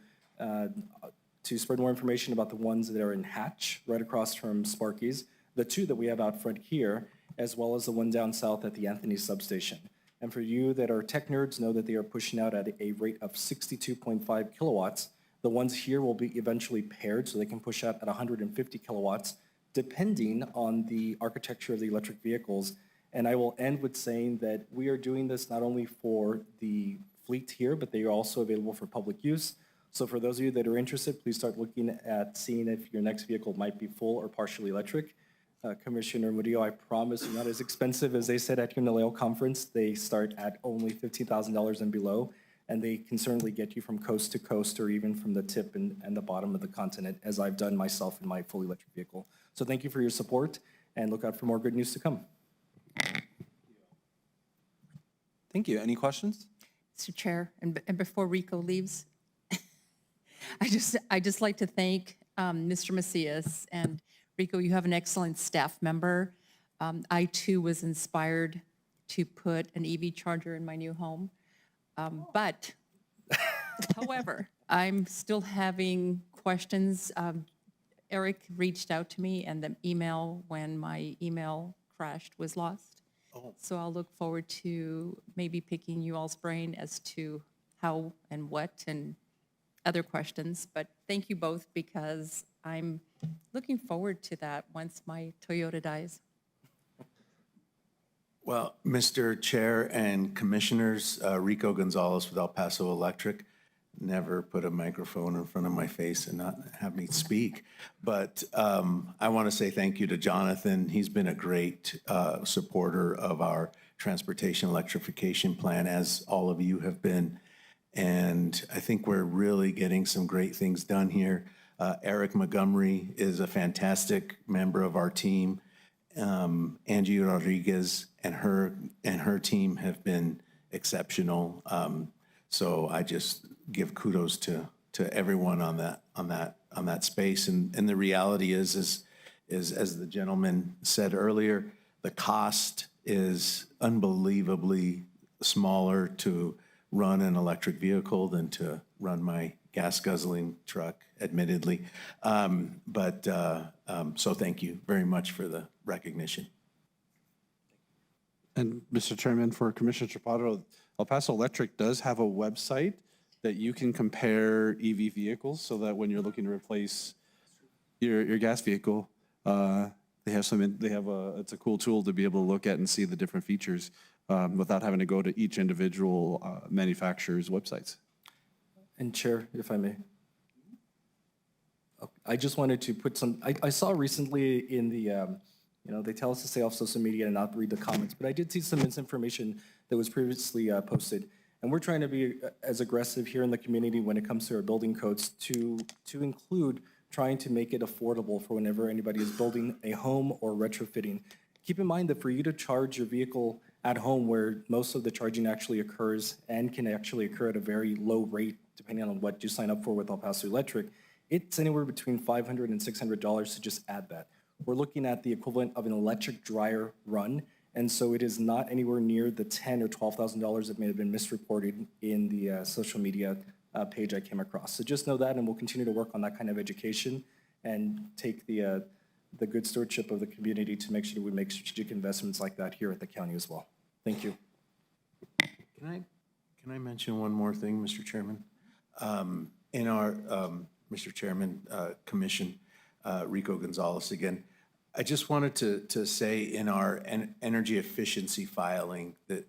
spread more information about the ones that are in Hatch, right across from Sparky's, the 2 that we have out front here, as well as the one down south at the Anthony substation. And for you that are tech nerds, know that they are pushing out at a rate of 62.5 kilowatts. The ones here will be eventually paired, so they can push out at 150 kilowatts, depending on the architecture of the electric vehicles. And I will end with saying that we are doing this not only for the fleet here, but they are also available for public use. So for those of you that are interested, please start looking at seeing if your next vehicle might be full or partially electric. Commissioner Murillo, I promise you're not as expensive as they said at your NALEO conference. They start at only $15,000 and below, and they can certainly get you from coast to coast or even from the tip and the bottom of the continent, as I've done myself in my fully electric vehicle. So thank you for your support, and look out for more good news to come. Thank you. Any questions? Mr. Chair, and before Rico leaves, I just like to thank Mr. Macias and Rico. You have an excellent staff member. I too was inspired to put an EV charger in my new home, but however, I'm still having questions. Eric reached out to me, and the email when my email crashed was lost. So I'll look forward to maybe picking you all's brain as to how and what and other questions. But thank you both, because I'm looking forward to that once my Toyota dies. Well, Mr. Chair and Commissioners, Rico Gonzalez with El Paso Electric. Never put a microphone in front of my face and not have me speak. But I want to say thank you to Jonathan. He's been a great supporter of our transportation electrification plan, as all of you have been. And I think we're really getting some great things done here. Eric Montgomery is a fantastic member of our team. Angie Rodriguez and her team have been exceptional. So I just give kudos to everyone on that space. And the reality is as the gentleman said earlier, the cost is unbelievably smaller to run an electric vehicle than to run my gas guzzling truck, admittedly. So thank you very much for the recognition. And Mr. Chairman, for Commissioner Chaparro, El Paso Electric does have a website that you can compare EV vehicles, so that when you're looking to replace your gas vehicle, it's a cool tool to be able to look at and see the different features without having to go to each individual manufacturer's websites. And Chair, if I may, I just wanted to put some, I saw recently in the, they tell us to stay off social media and not read the comments, but I did see some misinformation that was previously posted. And we're trying to be as aggressive here in the community when it comes to our building codes to include trying to make it affordable for whenever anybody is building a home or retrofitting. Keep in mind that for you to charge your vehicle at home, where most of the charging actually occurs and can actually occur at a very low rate, depending on what you sign up for with El Paso Electric, it's anywhere between $500 and $600 to just add that. We're looking at the equivalent of an electric dryer run, and so it is not anywhere near the $10,000 or $12,000 that may have been misreported in the social media page I came across. So just know that, and we'll continue to work on that kind of education and take the good stewardship of the community to make sure we make strategic investments like that here at the county as well. Thank you. Can I mention one more thing, Mr. Chairman? In our, Mr. Chairman, Commission, Rico Gonzalez again, I just wanted to say in our energy efficiency filing that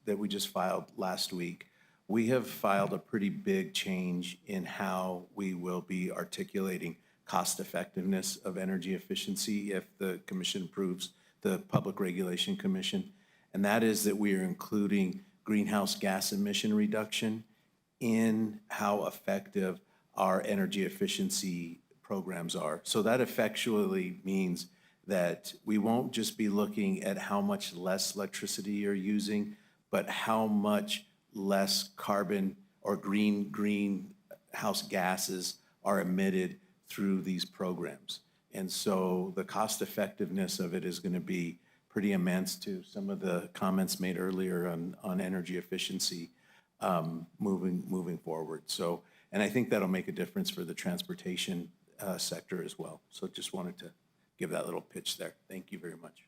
we just filed last week, we have filed a pretty big change in how we will be articulating cost effectiveness of energy efficiency if the commission approves, the Public Regulation Commission. And that is that we are including greenhouse gas emission reduction in how effective our energy efficiency programs are. So that effectually means that we won't just be looking at how much less electricity you're using, but how much less carbon or greenhouse gases are emitted through these programs. And so the cost effectiveness of it is going to be pretty immense to some of the comments made earlier on energy efficiency moving forward. So, and I think that'll make a difference for the transportation sector as well. So just wanted to give that little pitch there. Thank you very much.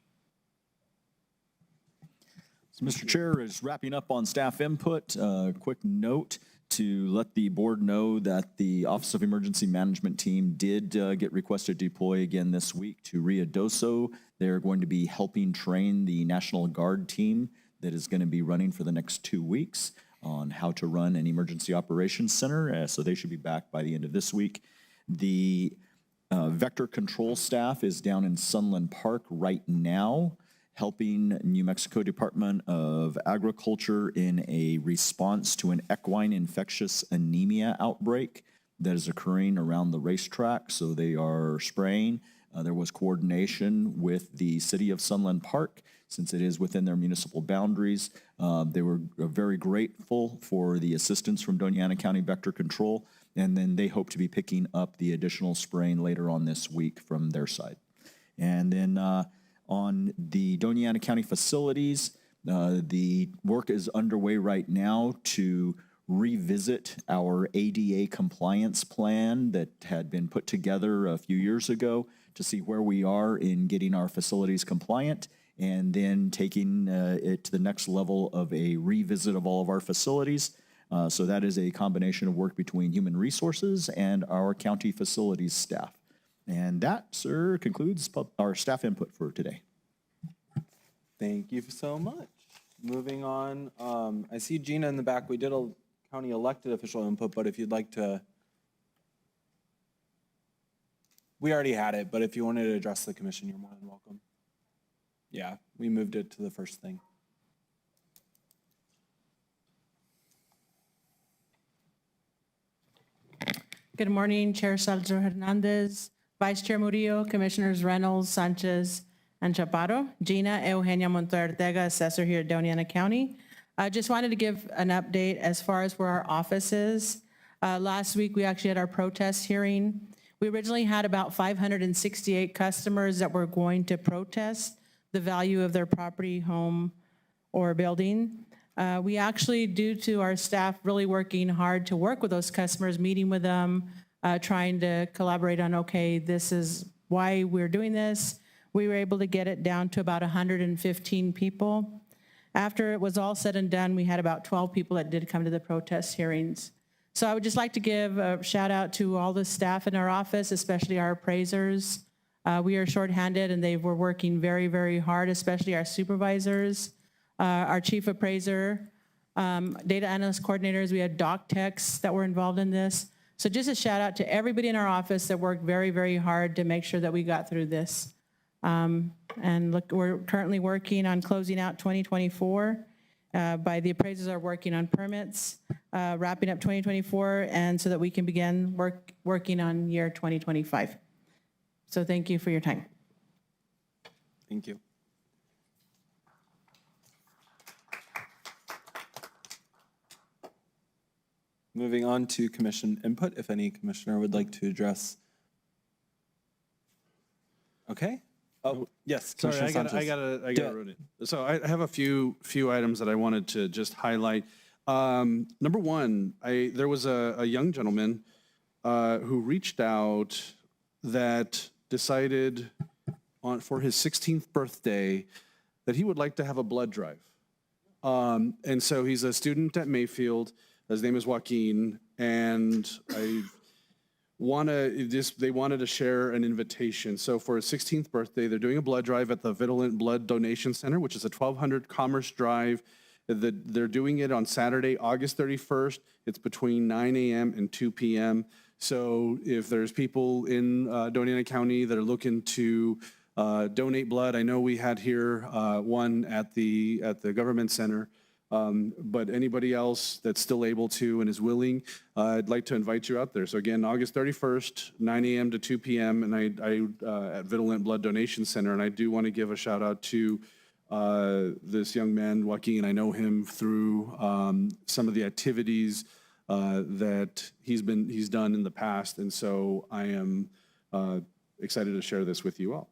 So Mr. Chair is wrapping up on staff input. Quick note to let the board know that the Office of Emergency Management team did get requested to deploy again this week to Ruidoso. They're going to be helping train the National Guard team that is going to be running for the next 2 weeks on how to run an emergency operations center. So they should be back by the end of this week. The vector control staff is down in Sunland Park right now, helping New Mexico Department of Agriculture in a response to an equine infectious anemia outbreak that is occurring around the racetrack. So they are spraying. There was coordination with the city of Sunland Park since it is within their municipal boundaries. They were very grateful for the assistance from Doña County Vector Control, and then they hope to be picking up the additional spraying later on this week from their side. And then on the Doña County facilities, the work is underway right now to revisit our ADA compliance plan that had been put together a few years ago to see where we are in getting our facilities compliant and then taking it to the next level of a revisit of all of our facilities. So that is a combination of work between human resources and our county facilities staff. And that, sir, concludes our staff input for today. Thank you so much. Moving on, I see Gina in the back. We did a county elected official input, but if you'd like to, we already had it, but if you wanted to address the commission, you're more than welcome. Yeah, we moved it to the first thing. Good morning, Chair Salazar Hernandez, Vice Chair Murillo, Commissioners Reynolds, Sanchez, and Chaparro. Gina Eugenia Montoya Ortega, Assessor here at Doña County. I just wanted to give an update as far as where our office is. Last week, we actually had our protest hearing. We originally had about 568 customers that were going to protest the value of their property, home, or building. We actually, due to our staff really working hard to work with those customers, meeting with them, trying to collaborate on, okay, this is why we're doing this, we were able to get it down to about 115 people. After it was all said and done, we had about 12 people that did come to the protest hearings. So I would just like to give a shout out to all the staff in our office, especially our appraisers. We are shorthanded and they were working very, very hard, especially our supervisors, our chief appraiser, data analyst coordinators. We had doc techs that were involved in this. So just a shout out to everybody in our office that worked very, very hard to make sure that we got through this. And look, we're currently working on closing out 2024. By the appraisers are working on permits, wrapping up 2024, and so that we can begin working on year 2025. So thank you for your time. Thank you. Moving on to commission input, if any commissioner would like to address. Okay. Oh, yes. Sorry, I got Yeah. wrote it. So I have a few items that I wanted to just highlight. Number one, there was a young gentleman who reached out that decided for his 16th birthday that he would like to have a blood drive. And so he's a student at Mayfield. His name is Joaquin, and they wanted to share an invitation. So for his 16th birthday, they're doing a blood drive at the Vigilant Blood Donation Center, which is at 1200 Commerce Drive. They're doing it on Saturday, August 31st. It's between 9 a.m. and 2 p.m. So if there's people in Doña County that are looking to donate blood, I know we had here one at the government center. But anybody else that's still able to and is willing, I'd like to invite you out there. So again, August 31st, 9 a.m. to 2 p.m. and I at Vigilant Blood Donation Center. And I do want to give a shout out to this young man, Joaquin. I know him through some of the activities that he's done in the past. And so I am excited to share this with you all.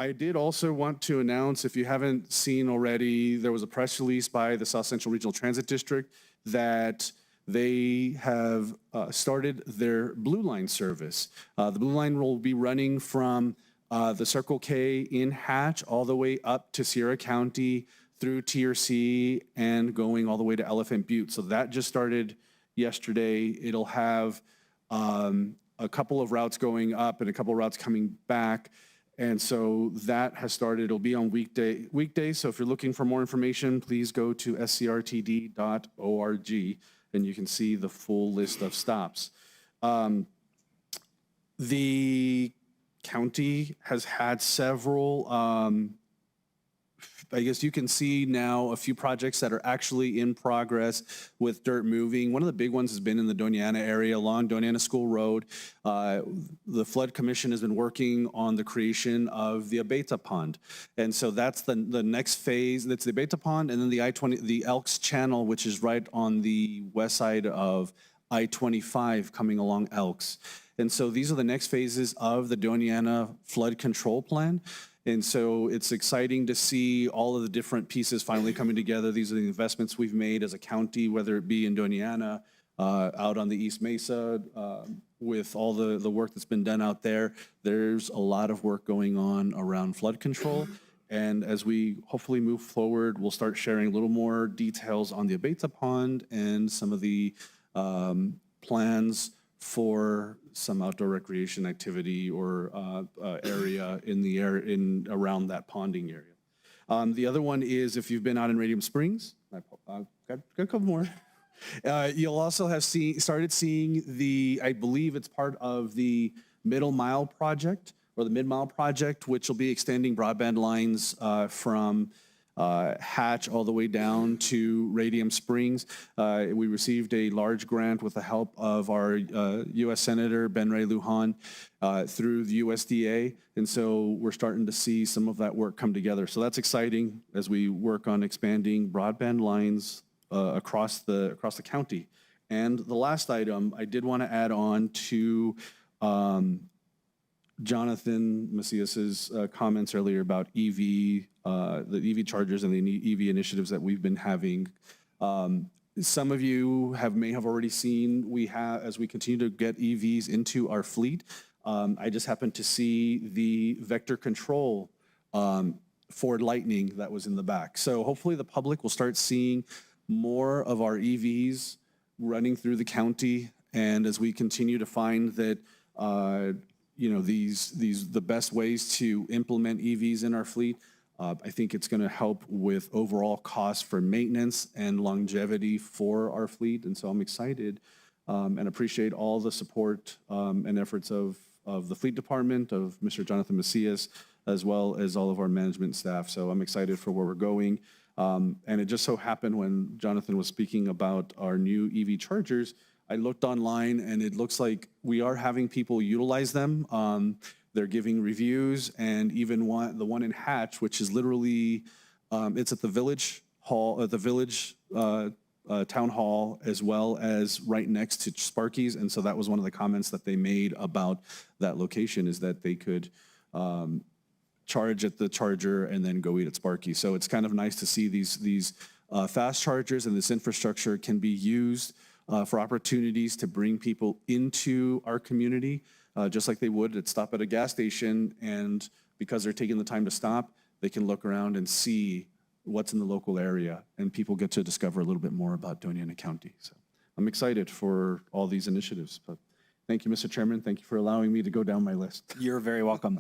I did also want to announce, if you haven't seen already, there was a press release by the South Central Regional Transit District that they have started their Blue Line service. The Blue Line will be running from the Circle K in Hatch all the way up to Sierra County through TRC and going all the way to Elephant Butte. So that just started yesterday. It'll have a couple of routes going up and a couple of routes coming back. And so that has started. It'll be on weekdays. So if you're looking for more information, please go to scrtd.org and you can see the full list of stops. The county has had several, I guess you can see now a few projects that are actually in progress with dirt moving. One of the big ones has been in the Doña area along Doña School Road. The Flood Commission has been working on the creation of the Abeta Pond. And so that's the next phase. That's the Abeta Pond, and then the I-20, the Elks Channel, which is right on the west side of I-25 coming along Elks. And so these are the next phases of the Doña flood control plan. And so it's exciting to see all of the different pieces finally coming together. These are the investments we've made as a county, whether it be in Doña, out on the East Mesa, with all the work that's been done out there. There's a lot of work going on around flood control. And as we hopefully move forward, we'll start sharing a little more details on the Abeta Pond and some of the plans for some outdoor recreation activity or area in around that ponding area. The other one is, if you've been out in Radium Springs, got a couple more. You'll also have started seeing I believe it's part of the Middle Mile Project or the Mid-Mile Project, which will be extending broadband lines from Hatch all the way down to Radium Springs. We received a large grant with the help of our U.S. Senator Ben Ray Lujan through the USDA, and so we're starting to see some of that work come together. So that's exciting as we work on expanding broadband lines across the county. And the last item I did want to add on to Jonathan Macias's comments earlier about the EV chargers and the EV initiatives that we've been having. Some of you may have already seen as we continue to get EVs into our fleet. I just happened to see the vector control Ford Lightning that was in the back. So hopefully the public will start seeing more of our EVs running through the county. And as we continue to find that the best ways to implement EVs in our fleet, I think it's going to help with overall costs for maintenance and longevity for our fleet. And so I'm excited and appreciate all the support and efforts of the fleet department, of Mr. Jonathan Macias, as well as all of our management staff. So I'm excited for where we're going. And it just so happened when Jonathan was speaking about our new EV chargers, I looked online and it looks like we are having people utilize them. They're giving reviews, and even the one in Hatch, which is literally, it's at the village hall, at the village town hall, as well as right next to Sparky's. And so that was one of the comments that they made about that location, is that they could charge at the charger and then go eat at Sparky's. So it's kind of nice to see these fast chargers and this infrastructure can be used for opportunities to bring people into our community, just like they would stop at a gas station. And because they're taking the time to stop, they can look around and see what's in the local area, and people get to discover a little bit more about Doña County. So I'm excited for all these initiatives, but thank you, Mr. Chairman. Thank you for allowing me to go down my list. You're very welcome.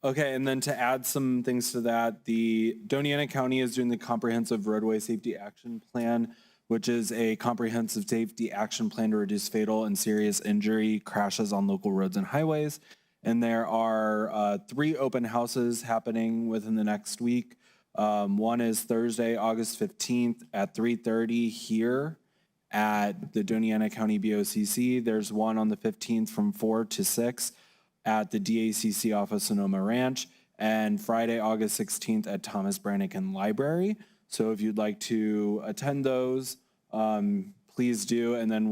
Okay, and then to add some things to that, the Doña County is doing the Comprehensive Roadway Safety Action Plan, which is a comprehensive safety action plan to reduce fatal and serious injury crashes on local roads and highways. And there are 3 open houses happening within the next week. One is Thursday, August 15th at 3:30 here at the Doña County BOCC. There's one on the 15th from 4 to 6 at the DACC office Sonoma Ranch, and Friday, August 16th at Thomas Brannigan Library. So if you'd like to attend those, please do. And then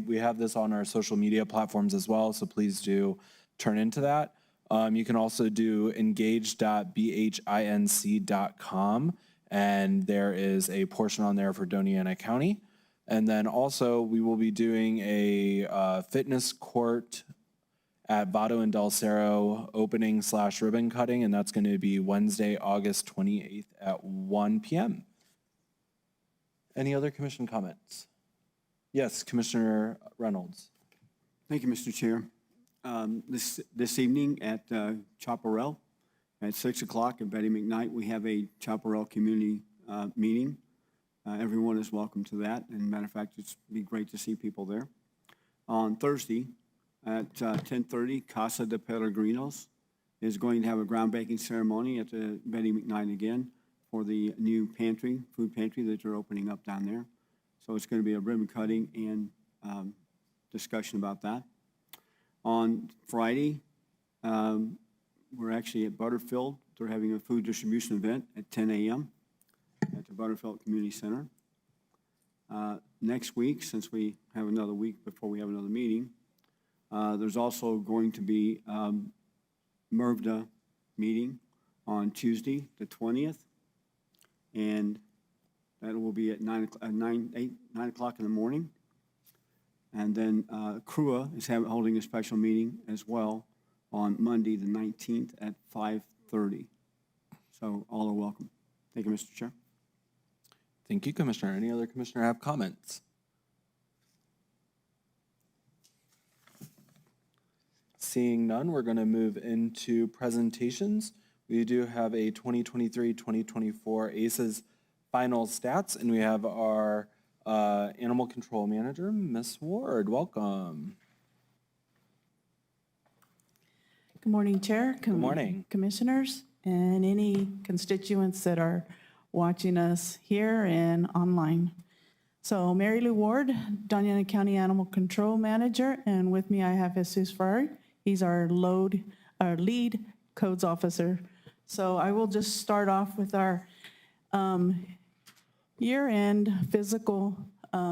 we have this on our social media platforms as well, so please do turn into that. You can also do engage.bhinc.com, and there is a portion on there for Doña County. And then also we will be doing a fitness court at Vado and Del Cerro opening/ribbon cutting, and that's going to be Wednesday, August 28th at 1 p.m. Any other commission comments? Yes, Commissioner Reynolds. Thank you, Mr. Chair. This evening at Chaparral at 6 o'clock at Betty McKnight, we have a Chaparral community meeting. Everyone is welcome to that. And matter of fact, it'd be great to see people there. On Thursday at 10:30, Casa de Peregrinos is going to have a groundbreaking ceremony at the Betty McKnight again for the new food pantry that they're opening up down there. So it's going to be a ribbon cutting and discussion about that. On Friday, we're actually at Butterfield. They're having a food distribution event at 10 a.m. at the Butterfield Community Center. Next week, since we have another week before we have another meeting, there's also going to be MIRVDA meeting on Tuesday, the 20th, and that will be at 9 o'clock in the morning. And then CRUA is holding a special meeting as well on Monday, the 19th at 5:30. So all are welcome. Thank you, Mr. Chair. Thank you, Commissioner. Any other commissioner have comments? Seeing none, we're going to move into presentations. We do have a 2023-2024 ACES final stats, and we have our Animal Control Manager, Ms. Ward. Welcome. Good morning, Chair. Good morning. Commissioners, and any constituents that are watching us here and online. So Mary Lou Ward, Doña County Animal Control Manager, and with me I have Jesus Ferrari. He's our lead codes officer. So I will just start off with our year-end physical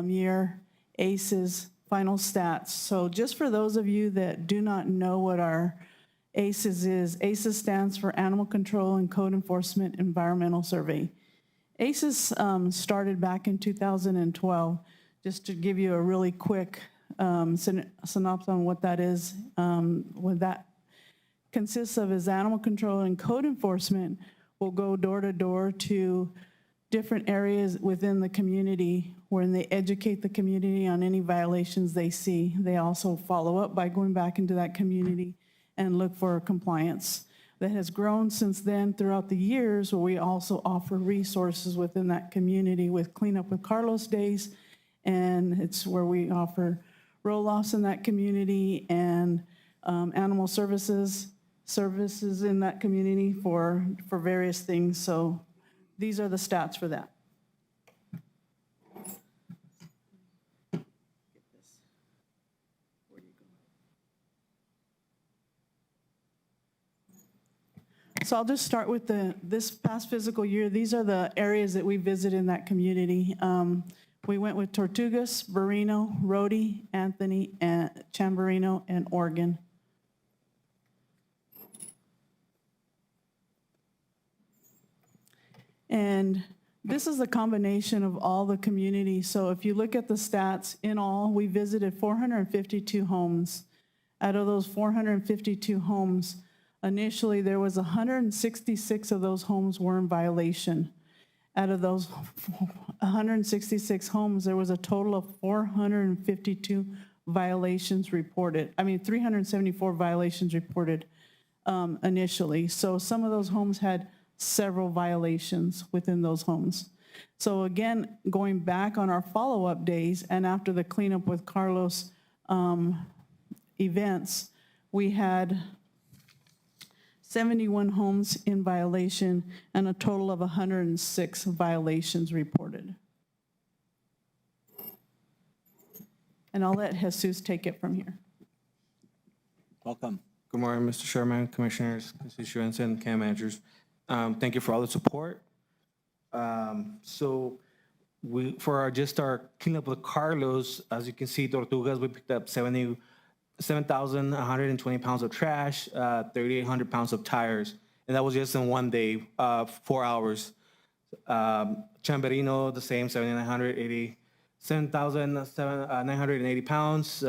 year ACES final stats. So just for those of you that do not know what our ACES is, ACES stands for Animal Control and Code Enforcement Environmental Survey. ACES started back in 2012. Just to give you a really quick synopsis on what that is, what that consists of is animal control and code enforcement will go door to door to different areas within the community where they educate the community on any violations they see. They also follow up by going back into that community and look for compliance. That has grown since then throughout the years, where we also offer resources within that community with Clean Up with Carlos Days, and it's where we offer roll-offs in that community and animal services in that community for various things. So these are the stats for that. So I'll just start with this past fiscal year. These are the areas that we visit in that community. We went with Tortugas, Barreno, Rhodey, Anthony, and Chamberino, and Oregon. And this is a combination of all the communities. So if you look at the stats, in all, we visited 452 homes. Out of those 452 homes, initially there was 166 of those homes were in violation. out of those 166 homes, there was a total of 452 violations reported. 374 violations reported initially. So some of those homes had several violations within those homes. So again, going back on our follow-up days and after the cleanup with Carlos events, we had 71 homes in violation and a total of 106 violations reported. And I'll let Jesus take it from here. Welcome. Good morning, Mr. Chairman, Commissioners, constituents, and camp managers. Thank you for all the support. So for our cleanup with Carlos, as you can see, Tortugas, we picked up 7,120 pounds of trash, 3,800 pounds of tires, and that was just in one day, 4 hours. Chamberino, the same, 7,980 pounds.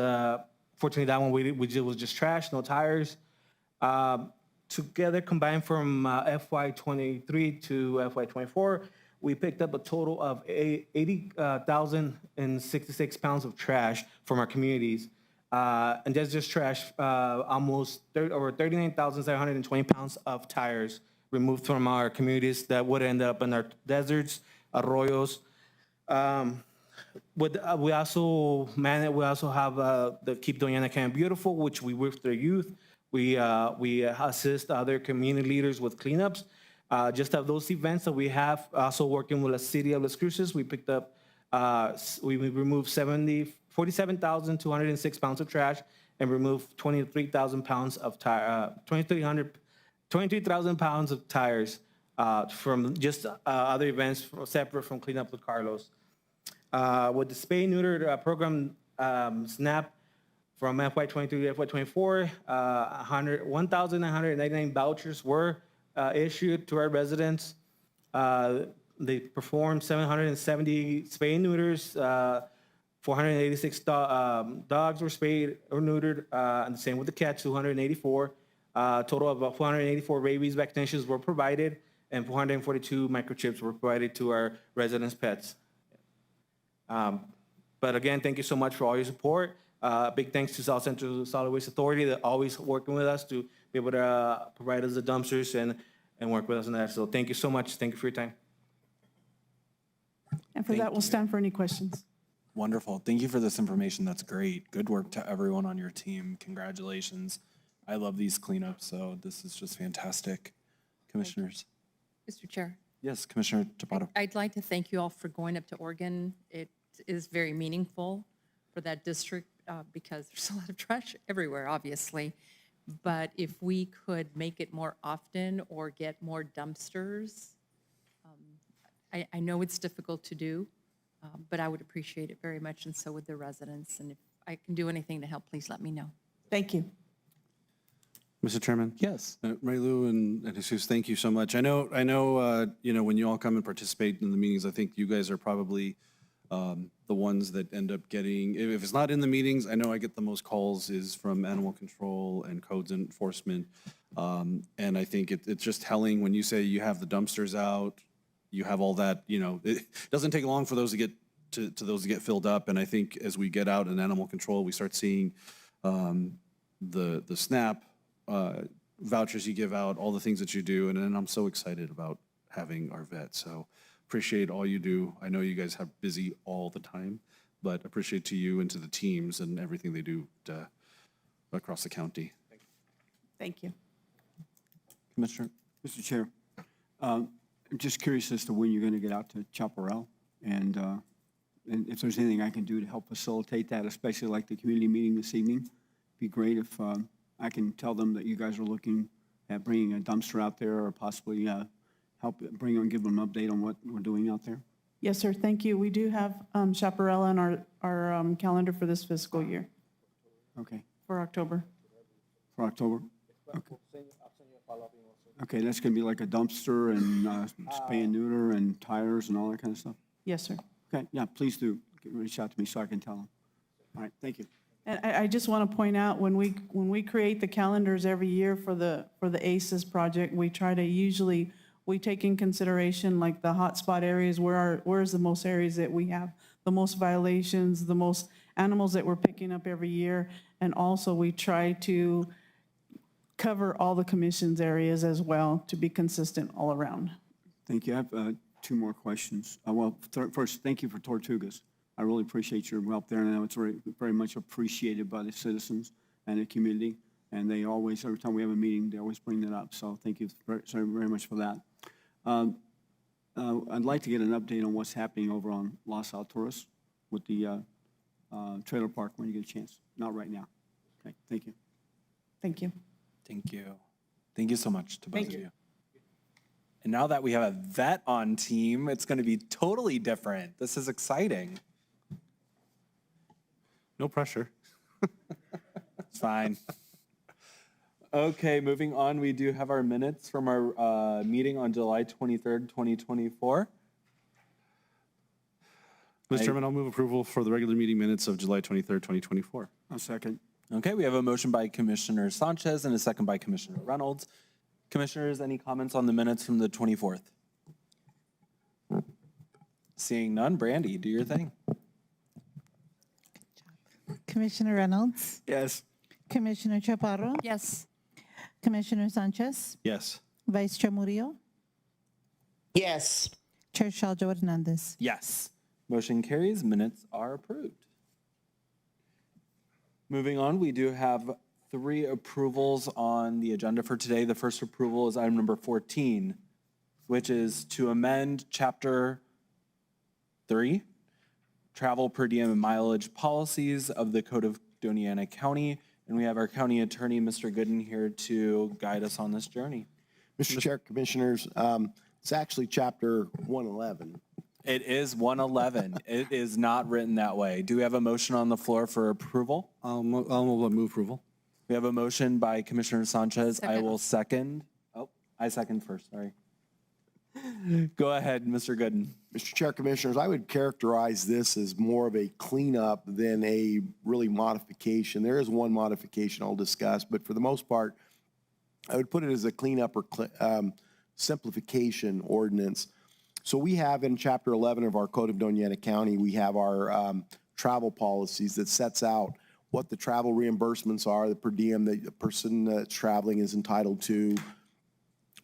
Fortunately, that one was just trash, no tires. Together, combined from FY23 to FY24, we picked up a total of 80,066 pounds of trash from our communities. And that's just trash, almost over 39,720 pounds of tires removed from our communities that would end up in our deserts, arroyos. We also have the Keep Doña Camp Beautiful, which we work with their youth. We assist other community leaders with cleanups. Just of those events that we have, also working with the city of Las Cruces, we picked up, we removed 47,206 pounds of trash and removed 23,000 pounds of 23,000 pounds of tires from just other events separate from Cleanup with Carlos. With the spay neuter program SNAP from FY23 to FY24, 1,999 vouchers were issued to our residents. They performed 770 spay and neuters, 486 dogs were spayed or neutered, and the same with the cats, 284. Total of 484 rabies vaccinations were provided, and 442 microchips were provided to our residents' pets. But again, thank you so much for all your support. Big thanks to South Central Solid Waste Authority that always working with us to be able to provide us the dumpsters and work with us on that. So thank you so much. Thank you for your time. And for that, we'll stand for any questions. Wonderful. Thank you for this information. That's great. Good work to everyone on your team. Congratulations. I love these cleanups, so this is just fantastic. Commissioners? Mr. Chair. Yes, Commissioner Chaparro. I'd like to thank you all for going up to Oregon. It is very meaningful for that district because there's a lot of trash everywhere, obviously. But if we could make it more often or get more dumpsters, I know it's difficult to do, but I would appreciate it very much, and so would the residents. And if I can do anything to help, please let me know. Thank you. Mr. Chairman? Yes. Marilu and Jesus, thank you so much. I know, when you all come and participate in the meetings, I think you guys are probably the ones that end up getting, if it's not in the meetings, I know I get the most calls is from animal control and codes enforcement. And I think it's just telling when you say you have the dumpsters out, you have all that, it doesn't take long for those to get to those to get filled up. And I think as we get out in animal control, we start seeing the SNAP vouchers you give out, all the things that you do. And I'm so excited about having our vets. So appreciate all you do. I know you guys have busy all the time, but appreciate to you and to the teams and everything they do across the county. Thank you. Commissioner? Mr. Chair, I'm just curious as to when you're going to get out to Chaparral and if there's anything I can do to help facilitate that, especially like the community meeting this evening. It'd be great if I can tell them that you guys are looking at bringing a dumpster out there or possibly help give them an update on what we're doing out there. Yes, sir. Thank you. We do have Chaparral on our calendar for this fiscal year. Okay. For October. For October? Okay. Okay, that's going to be like a dumpster and spay and neuter and tires and all that kind of stuff? Yes, sir. Okay, yeah, please do reach out to me so I can tell them. All right, thank you. And I just want to point out, when we create the calendars every year for the ACES project, we try to usually we take in consideration like the hotspot areas, where's the most areas that we have the most violations, the most animals that we're picking up every year. And also we try to cover all the commission's areas as well to be consistent all around. Thank you. I have two more questions. First, thank you for Tortugas. I really appreciate your help there, and I know it's very, very much appreciated by the citizens and the community. And they always, every time we have a meeting, they always bring that up. So thank you very, very much for that. I'd like to get an update on what's happening over on Los Alturas with the trailer park when you get a chance. Not right now. Okay, thank you. Thank you. Thank you. Thank you so much to both Thank of you. you. And now that we have a vet on team, it's going to be totally different. This is exciting. No pressure. It's fine. Okay, moving on, we do have our minutes from our meeting on July 23rd, 2024. Mr. Chairman, I'll move approval for the regular meeting minutes of July 23rd, 2024. I'll second. Okay, we have a motion by Commissioner Sanchez and a second by Commissioner Reynolds. Commissioners, any comments on the minutes from the 24th? Seeing none, Brandy, do your thing. Commissioner Reynolds? Yes. Commissioner Chaparro? Yes. Commissioner Sanchez? Yes. Vice Chair Murillo? Yes. Chair Shaljo Hernandez? Yes. Motion carries, minutes are approved. Moving on, we do have 3 approvals on the agenda for today. The first approval is item number 14, which is to amend Chapter 3, Travel Per Diem and Mileage Policies of the Code of Doña County. And we have our county attorney, Mr. Gooden, here to guide us on this journey. Mr. Chair, Commissioners, it's actually Chapter 111. It is 111. It is not written that way. Do we have a motion on the floor for approval? I'll move approval. We have a motion by Commissioner Sanchez. I Second. will second. Oh, I second first, sorry. Go ahead, Mr. Gooden. Mr. Chair, Commissioners, I would characterize this as more of a cleanup than a really modification. There is one modification I'll discuss, but for the most part, I would put it as a cleanup or simplification ordinance. So we have in Chapter 11 of our Code of Doña County, we have our travel policies that sets out what the travel reimbursements are, the per diem that the person that's traveling is entitled to.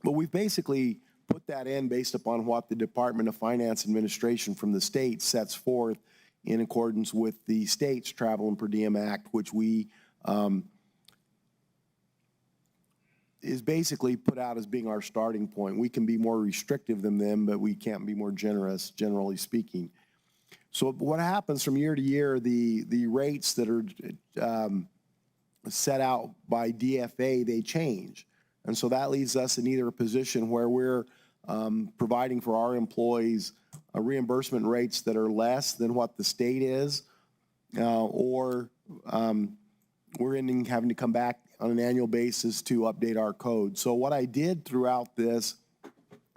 But we've basically put that in based upon what the Department of Finance Administration from the state sets forth in accordance with the state's Travel and Per Diem Act, which we is basically put out as being our starting point. We can be more restrictive than them, but we can't be more generous, generally speaking. So what happens from year to year, the rates that are set out by DFA, they change. And so that leaves us in either a position where we're providing for our employees reimbursement rates that are less than what the state is, or we're ending having to come back on an annual basis to update our code. So what I did throughout this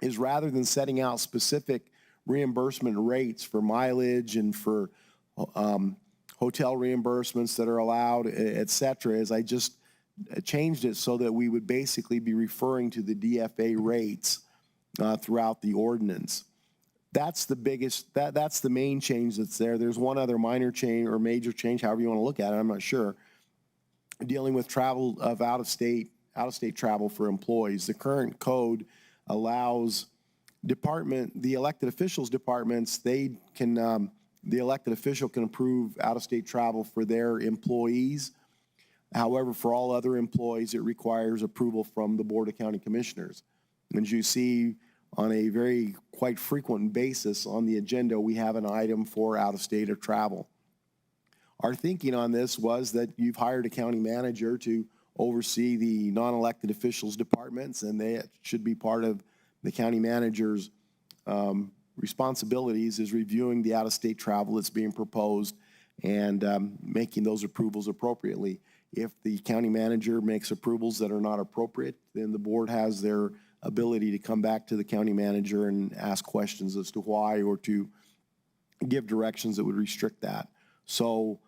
is rather than setting out specific reimbursement rates for mileage and for hotel reimbursements that are allowed, et cetera, is I just changed it so that we would basically be referring to the DFA rates throughout the ordinance. That's the biggest, that's the main change that's there. There's one other minor change or major change, however you want to look at it, I'm not sure, dealing with travel of out-of-state travel for employees. The current code allows the elected officials departments, they can, the elected official can approve out-of-state travel for their employees. However, for all other employees, it requires approval from the Board of County Commissioners. And as you see on a very quite frequent basis on the agenda, we have an item for out-of-state of travel. Our thinking on this was that you've hired a county manager to oversee the non-elected officials departments, and they should be part of the county manager's responsibilities is reviewing the out-of-state travel that's being proposed and making those approvals appropriately. If the county manager makes approvals that are not appropriate, then the board has their ability to come back to the county manager and ask questions as to why or to give directions that would restrict that. So,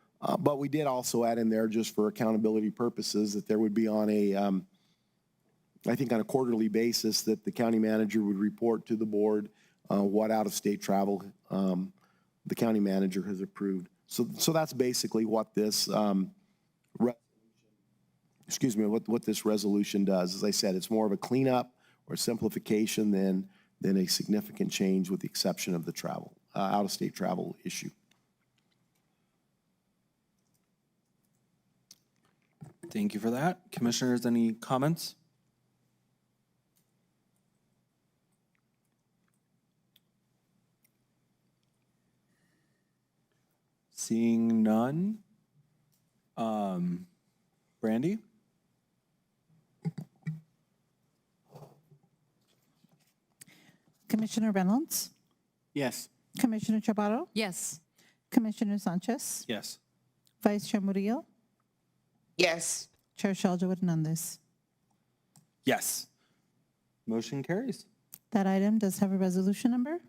but we did also add in there just for accountability purposes that there would be on a I think on a quarterly basis, that the county manager would report to the board what out-of-state travel the county manager has approved. So that's basically what this what this resolution does. As I said, it's more of a cleanup or simplification than a significant change, with the exception of the travel, out-of-state travel issue. Thank you for that. Commissioners, any comments? Seeing none. Brandy? Commissioner Reynolds? Yes. Commissioner Chaparro? Yes. Commissioner Sanchez? Yes. Vice Chair Murillo? Yes. Chair Shalja Hernandez. Yes. Motion carries. That item does have a resolution number.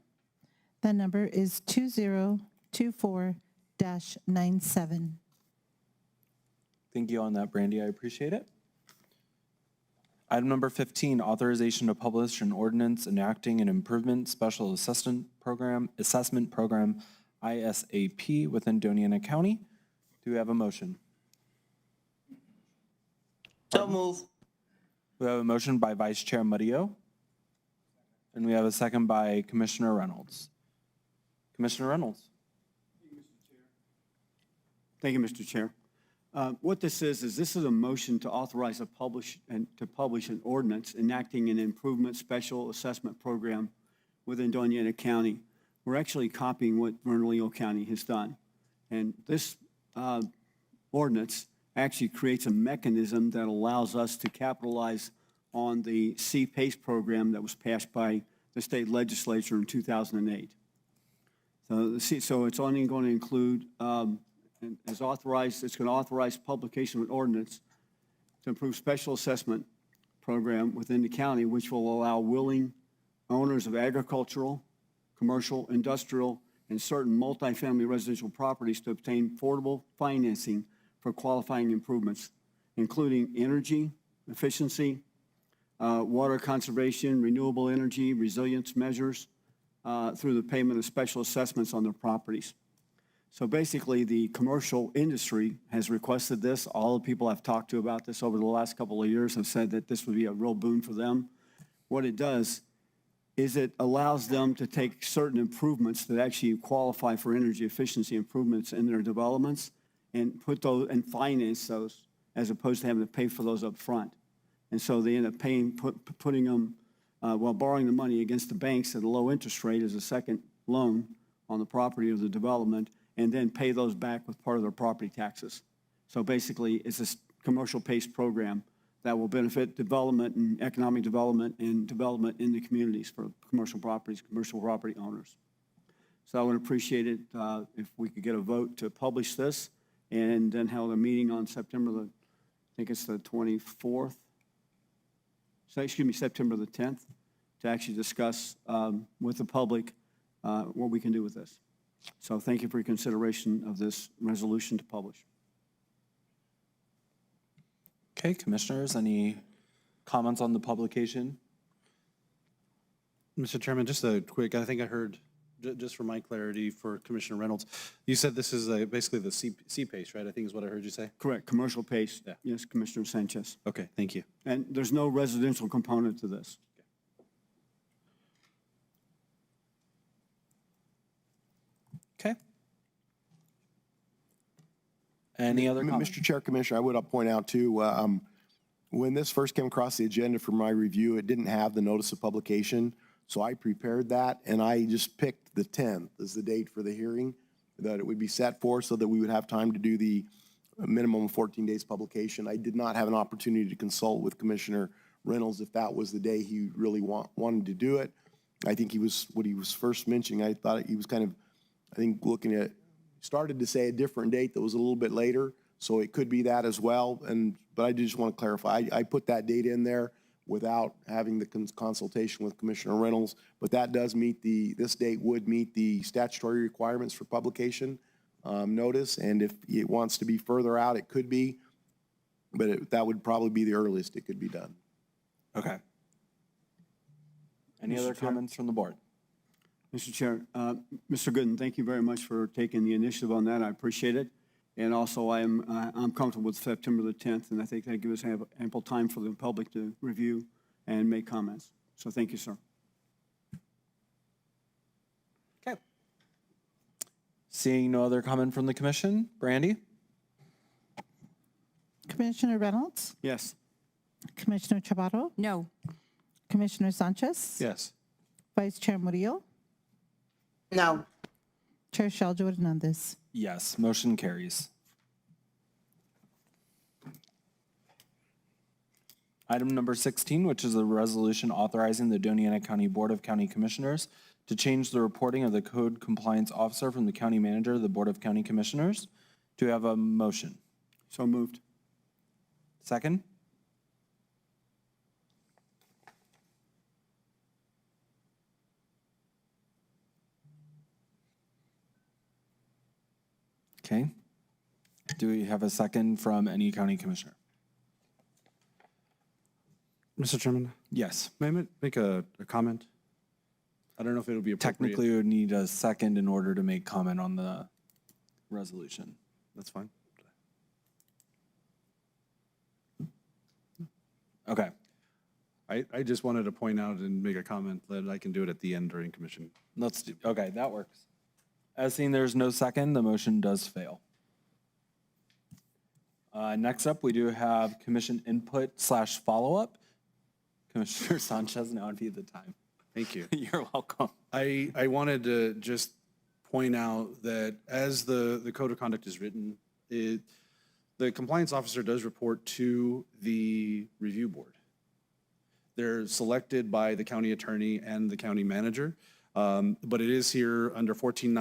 That number is 2024-97. Thank you on that, Brandy. I appreciate it. Item number 15, authorization to publish an ordinance enacting an improvement special assessment program, ISAP, within Doña County. Do we have a motion? So move. We have a motion by Vice Chair Murillo, and we have a second by Commissioner Reynolds. Commissioner Reynolds. Thank you, Mr. Chair. What this is this is a motion to authorize to publish an ordinance enacting an improvement special assessment program within Doña County. We're actually copying what Bernalillo County has done. And this ordinance actually creates a mechanism that allows us to capitalize on the C-PACE program that was passed by the state legislature in 2008. So it's only going to include, and as authorized, it's going to authorize publication of an ordinance to improve special assessment program within the county, which will allow willing owners of agricultural, commercial, industrial, and certain multifamily residential properties to obtain affordable financing for qualifying improvements, including energy efficiency, water conservation, renewable energy, resilience measures, through the payment of special assessments on their properties. So basically, the commercial industry has requested this. All the people I've talked to about this over the last couple of years have said that this would be a real boon for them. What it does is it allows them to take certain improvements that actually qualify for energy efficiency improvements in their developments and put those and finance those, as opposed to having to pay for those up front. And so they end up putting them, borrowing the money against the banks at a low interest rate as a second loan on the property of the development, and then pay those back with part of their property taxes. So basically, it's a commercial PACE program that will benefit development and economic development and development in the communities for commercial properties, commercial property owners. So I would appreciate it if we could get a vote to publish this and then hold a meeting on September the 24th. So, September the 10th, to actually discuss with the public what we can do with this. So thank you for your consideration of this resolution to publish. Okay, commissioners, any comments on the publication? Mr. Chairman, just a quick, I think I heard, just for my clarity for Commissioner Reynolds, you said this is basically the C-PACE, right? I think is what I heard you say. Correct, commercial PACE. Yeah. Yes, Commissioner Sanchez. Okay, thank you. And there's no residential component to this. Okay. Any other comments? Mr. Chair, Commissioner, I would point out too, when this first came across the agenda for my review, it didn't have the notice of publication. So I prepared that, and I just picked the 10th as the date for the hearing that it would be set for, so that we would have time to do the minimum of 14 days publication. I did not have an opportunity to consult with Commissioner Reynolds if that was the day he really wanted to do it. I think what he was first mentioning, I thought he was kind of, looking at, started to say a different date that was a little bit later, so it could be that as well. But I just want to clarify, I put that date in there without having the consultation with Commissioner Reynolds, but that does meet this date would meet the statutory requirements for publication notice, and if it wants to be further out, it could be, but that would probably be the earliest it could be done. Okay. Any Mr. other Chair? comments from the board? Mr. Chair, Mr. Gooden, thank you very much for taking the initiative on that. I appreciate it. And also, I'm comfortable with September the 10th, and I think that gives us ample time for the public to review and make comments. So thank you, sir. Okay. Seeing no other comment from the commission, Brandy? Commissioner Reynolds? Yes. Commissioner Chaparro? No. Commissioner Sanchez? Yes. Vice Chair Murillo? No. Chair Shaljo Hernandez? Yes, motion carries. Item number 16, which is a resolution authorizing the Doña County Board of County Commissioners to change the reporting of the code compliance officer from the county manager to the Board of County Commissioners. Do we have a motion? So moved. Second? Okay. Do we have a second from any county commissioner? Mr. Chairman, Yes. may I make a comment? I don't know if it'll be appropriate. Technically, we would need a second in order to make comment on the resolution. That's fine. Okay. I just wanted to point out and make a comment that I can do it at the end during commission. Let's do, okay, that works. As seen, there's no second, the motion does fail. Next up, we do have commission input / follow-up. Commissioner Sanchez, now would be the time. Thank you. You're welcome. I wanted to just point out that as the code of conduct is written, the compliance officer does report to the review board. They're selected by the county attorney and the county manager, but it is here under section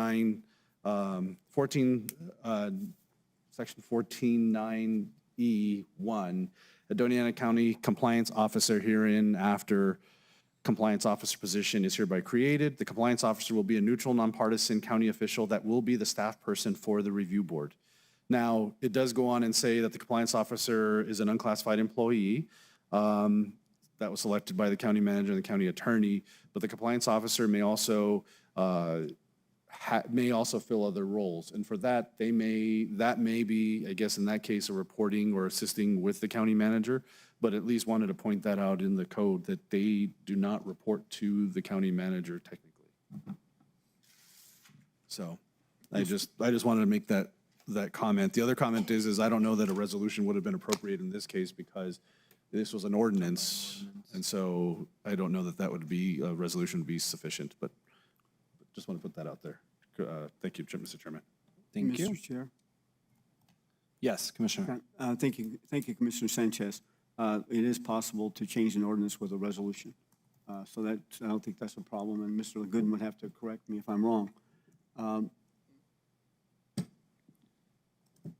14.9E1, a Doña County compliance officer herein after compliance officer position is hereby created. The compliance officer will be a neutral, nonpartisan county official that will be the staff person for the review board. Now, it does go on and say that the compliance officer is an unclassified employee that was selected by the county manager and the county attorney, but the compliance officer may also fill other roles. And for that, that may be, I guess in that case, a reporting or assisting with the county manager, but at least wanted to point that out in the code that they do not report to the county manager technically. So I just wanted to make that comment. The other comment is I don't know that a resolution would have been appropriate in this case because this was an ordinance. And so I don't know that would be, a resolution would be sufficient, but just want to put that out there. Thank you, Mr. Chairman. Thank you. Mr. Chair. Yes, Commissioner. Thank you, Commissioner Sanchez. It is possible to change an ordinance with a resolution. So that, I don't think that's a problem, and Mr. Gooden would have to correct me if I'm wrong.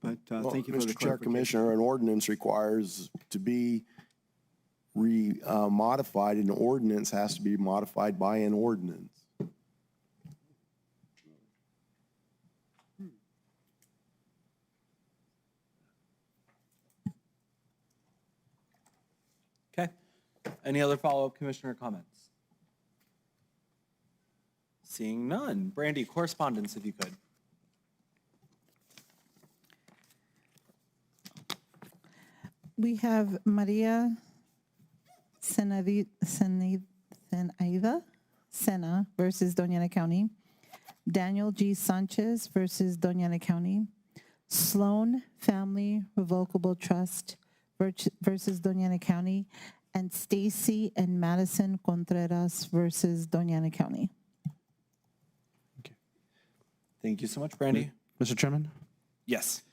But thank you for the Mr. Chair, clarification. Commissioner, an ordinance requires to be modified, and an ordinance has to be modified by an ordinance. Okay. Any other follow-up commissioner comments? Seeing none. Brandy, correspondence, if you could. We have Maria Zenaida Sena versus Doña County, Daniel G. Sanchez versus Doña County, Sloan Family Revocable Trust versus Doña County, and Stacy and Madison Contreras versus Doña County. Thank you so much, Brandy. Mr. Chairman? Yes.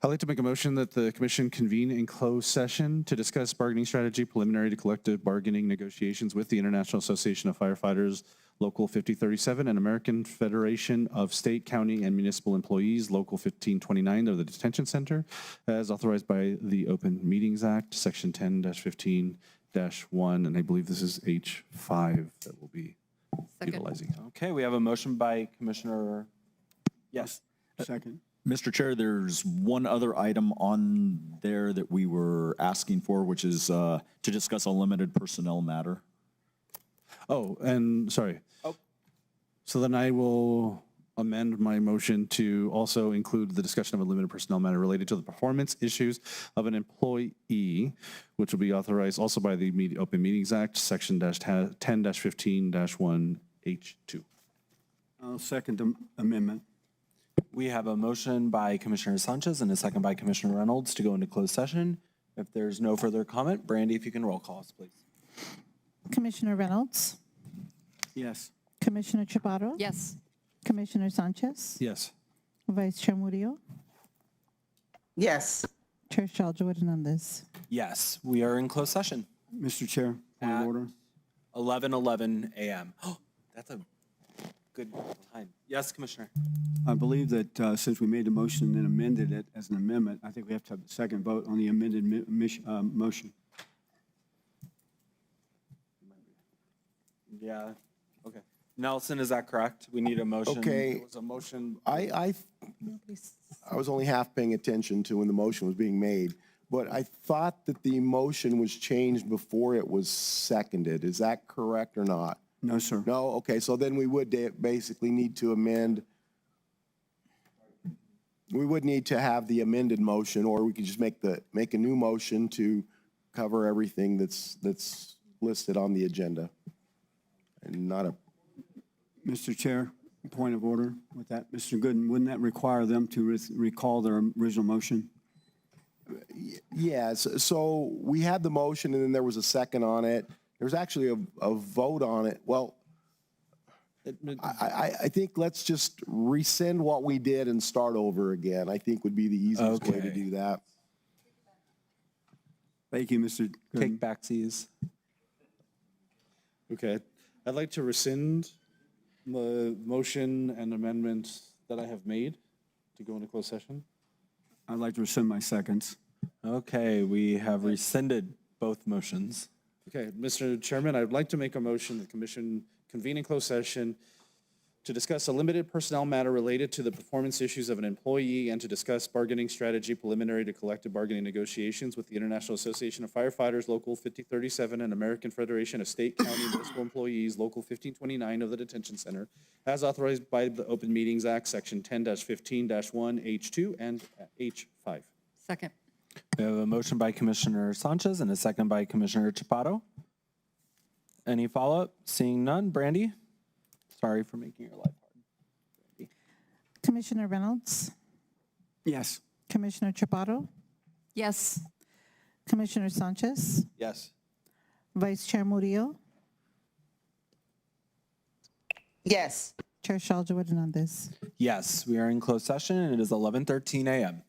I'd like to make a motion that the commission convene in closed session to discuss bargaining strategy preliminary to collective bargaining negotiations with the International Association of Firefighters, Local 5037, and American Federation of State, County, and Municipal Employees, Local 1529 of the Detention Center, as authorized by the Open Meetings Act, Section 10-15-1, and I believe this is H5 that we'll be utilizing. Okay, we have a motion by Commissioner, yes. Second. Mr. Chair, there's one other item on there that we were asking for, which is to discuss a limited personnel matter. Oh, and sorry. So then I will amend my motion to also include the discussion of a limited personnel matter related to the performance issues of an employee, which will be authorized also by the Open Meetings Act, Section 10-15-1H2. I'll second the amendment. We have a motion by Commissioner Sanchez and a second by Commissioner Reynolds to go into closed session. If there's no further comment, Brandy, if you can roll call us, please. Commissioner Reynolds, Yes. Commissioner Chaparro, Yes. Commissioner Sanchez, Yes. Vice Chair Murillo, Yes. Chair Shalja Hernandez. Yes, we are in closed session. Mr. Chair, point of order. 11:11 a.m. Oh, that's a good time. Yes, Commissioner. I believe that since we made the motion and then amended it as an amendment, I think we have to have a second vote on the amended motion. Yeah, okay. Nelson, is that correct? We need a motion. Okay. There was a motion. I was only half paying attention to when the motion was being made, but I thought that the motion was changed before it was seconded. Is that correct or not? No, sir. No? Okay, so then we would basically need to amend. We would need to have the amended motion, or we could just make a new motion to cover everything that's listed on the agenda. And not a, Mr. Chair, point of order with that. Mr. Gooden, wouldn't that require them to recall their original motion? yes, so we had the motion and then there was a second on it. There was actually a vote on it. Well, I think let's just rescind what we did and start over again. I think would be the easiest way to Okay. do that. Thank you, Mr. Gooden. Take backsies. Okay. I'd like to rescind the motion and amendment that I have made to go into closed session. I'd like to rescind my seconds. Okay, we have rescinded both motions. Okay, Mr. Chairman, I'd like to make a motion that the commission convene in closed session to discuss a limited personnel matter related to the performance issues of an employee and to discuss bargaining strategy preliminary to collective bargaining negotiations with the International Association of Firefighters, Local 5037, and American Federation of State, County, Municipal Employees, Local 1529 of the Detention Center, as authorized by the Open Meetings Act, Section 10-15-1H2 and H5. Second. We have a motion by Commissioner Sanchez and a second by Commissioner Chaparro. Any follow-up? Seeing none. Brandy? Sorry for making your life hard. Commissioner Reynolds, Yes. Commissioner Chaparro, Yes. Commissioner Sanchez, Yes. Vice Chair Murillo, Yes. Chair Shalja Hernandez. Yes, we are in closed session and it is 11:13 a.m.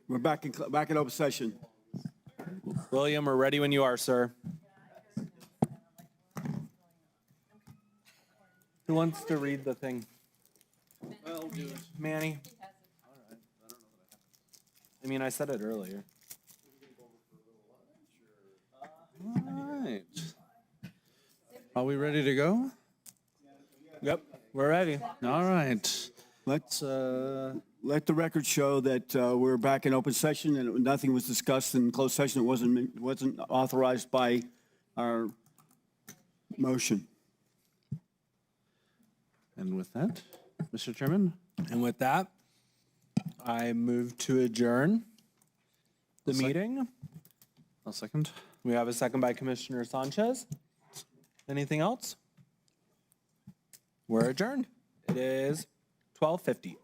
We're back in open session. William, we're ready when you are, sir. Who wants to read the thing? I'll do it. Manny? I mean, I said it earlier. All right. Are we ready to go? Yep, we're ready. All right. Let's let the record show that we're back in open session and nothing was discussed in closed session. It wasn't authorized by our motion. And with that, Mr. Chairman? And with that, I move to adjourn the meeting. I'll second. We have a second by Commissioner Sanchez. Anything else? We're adjourned. It is 12:50.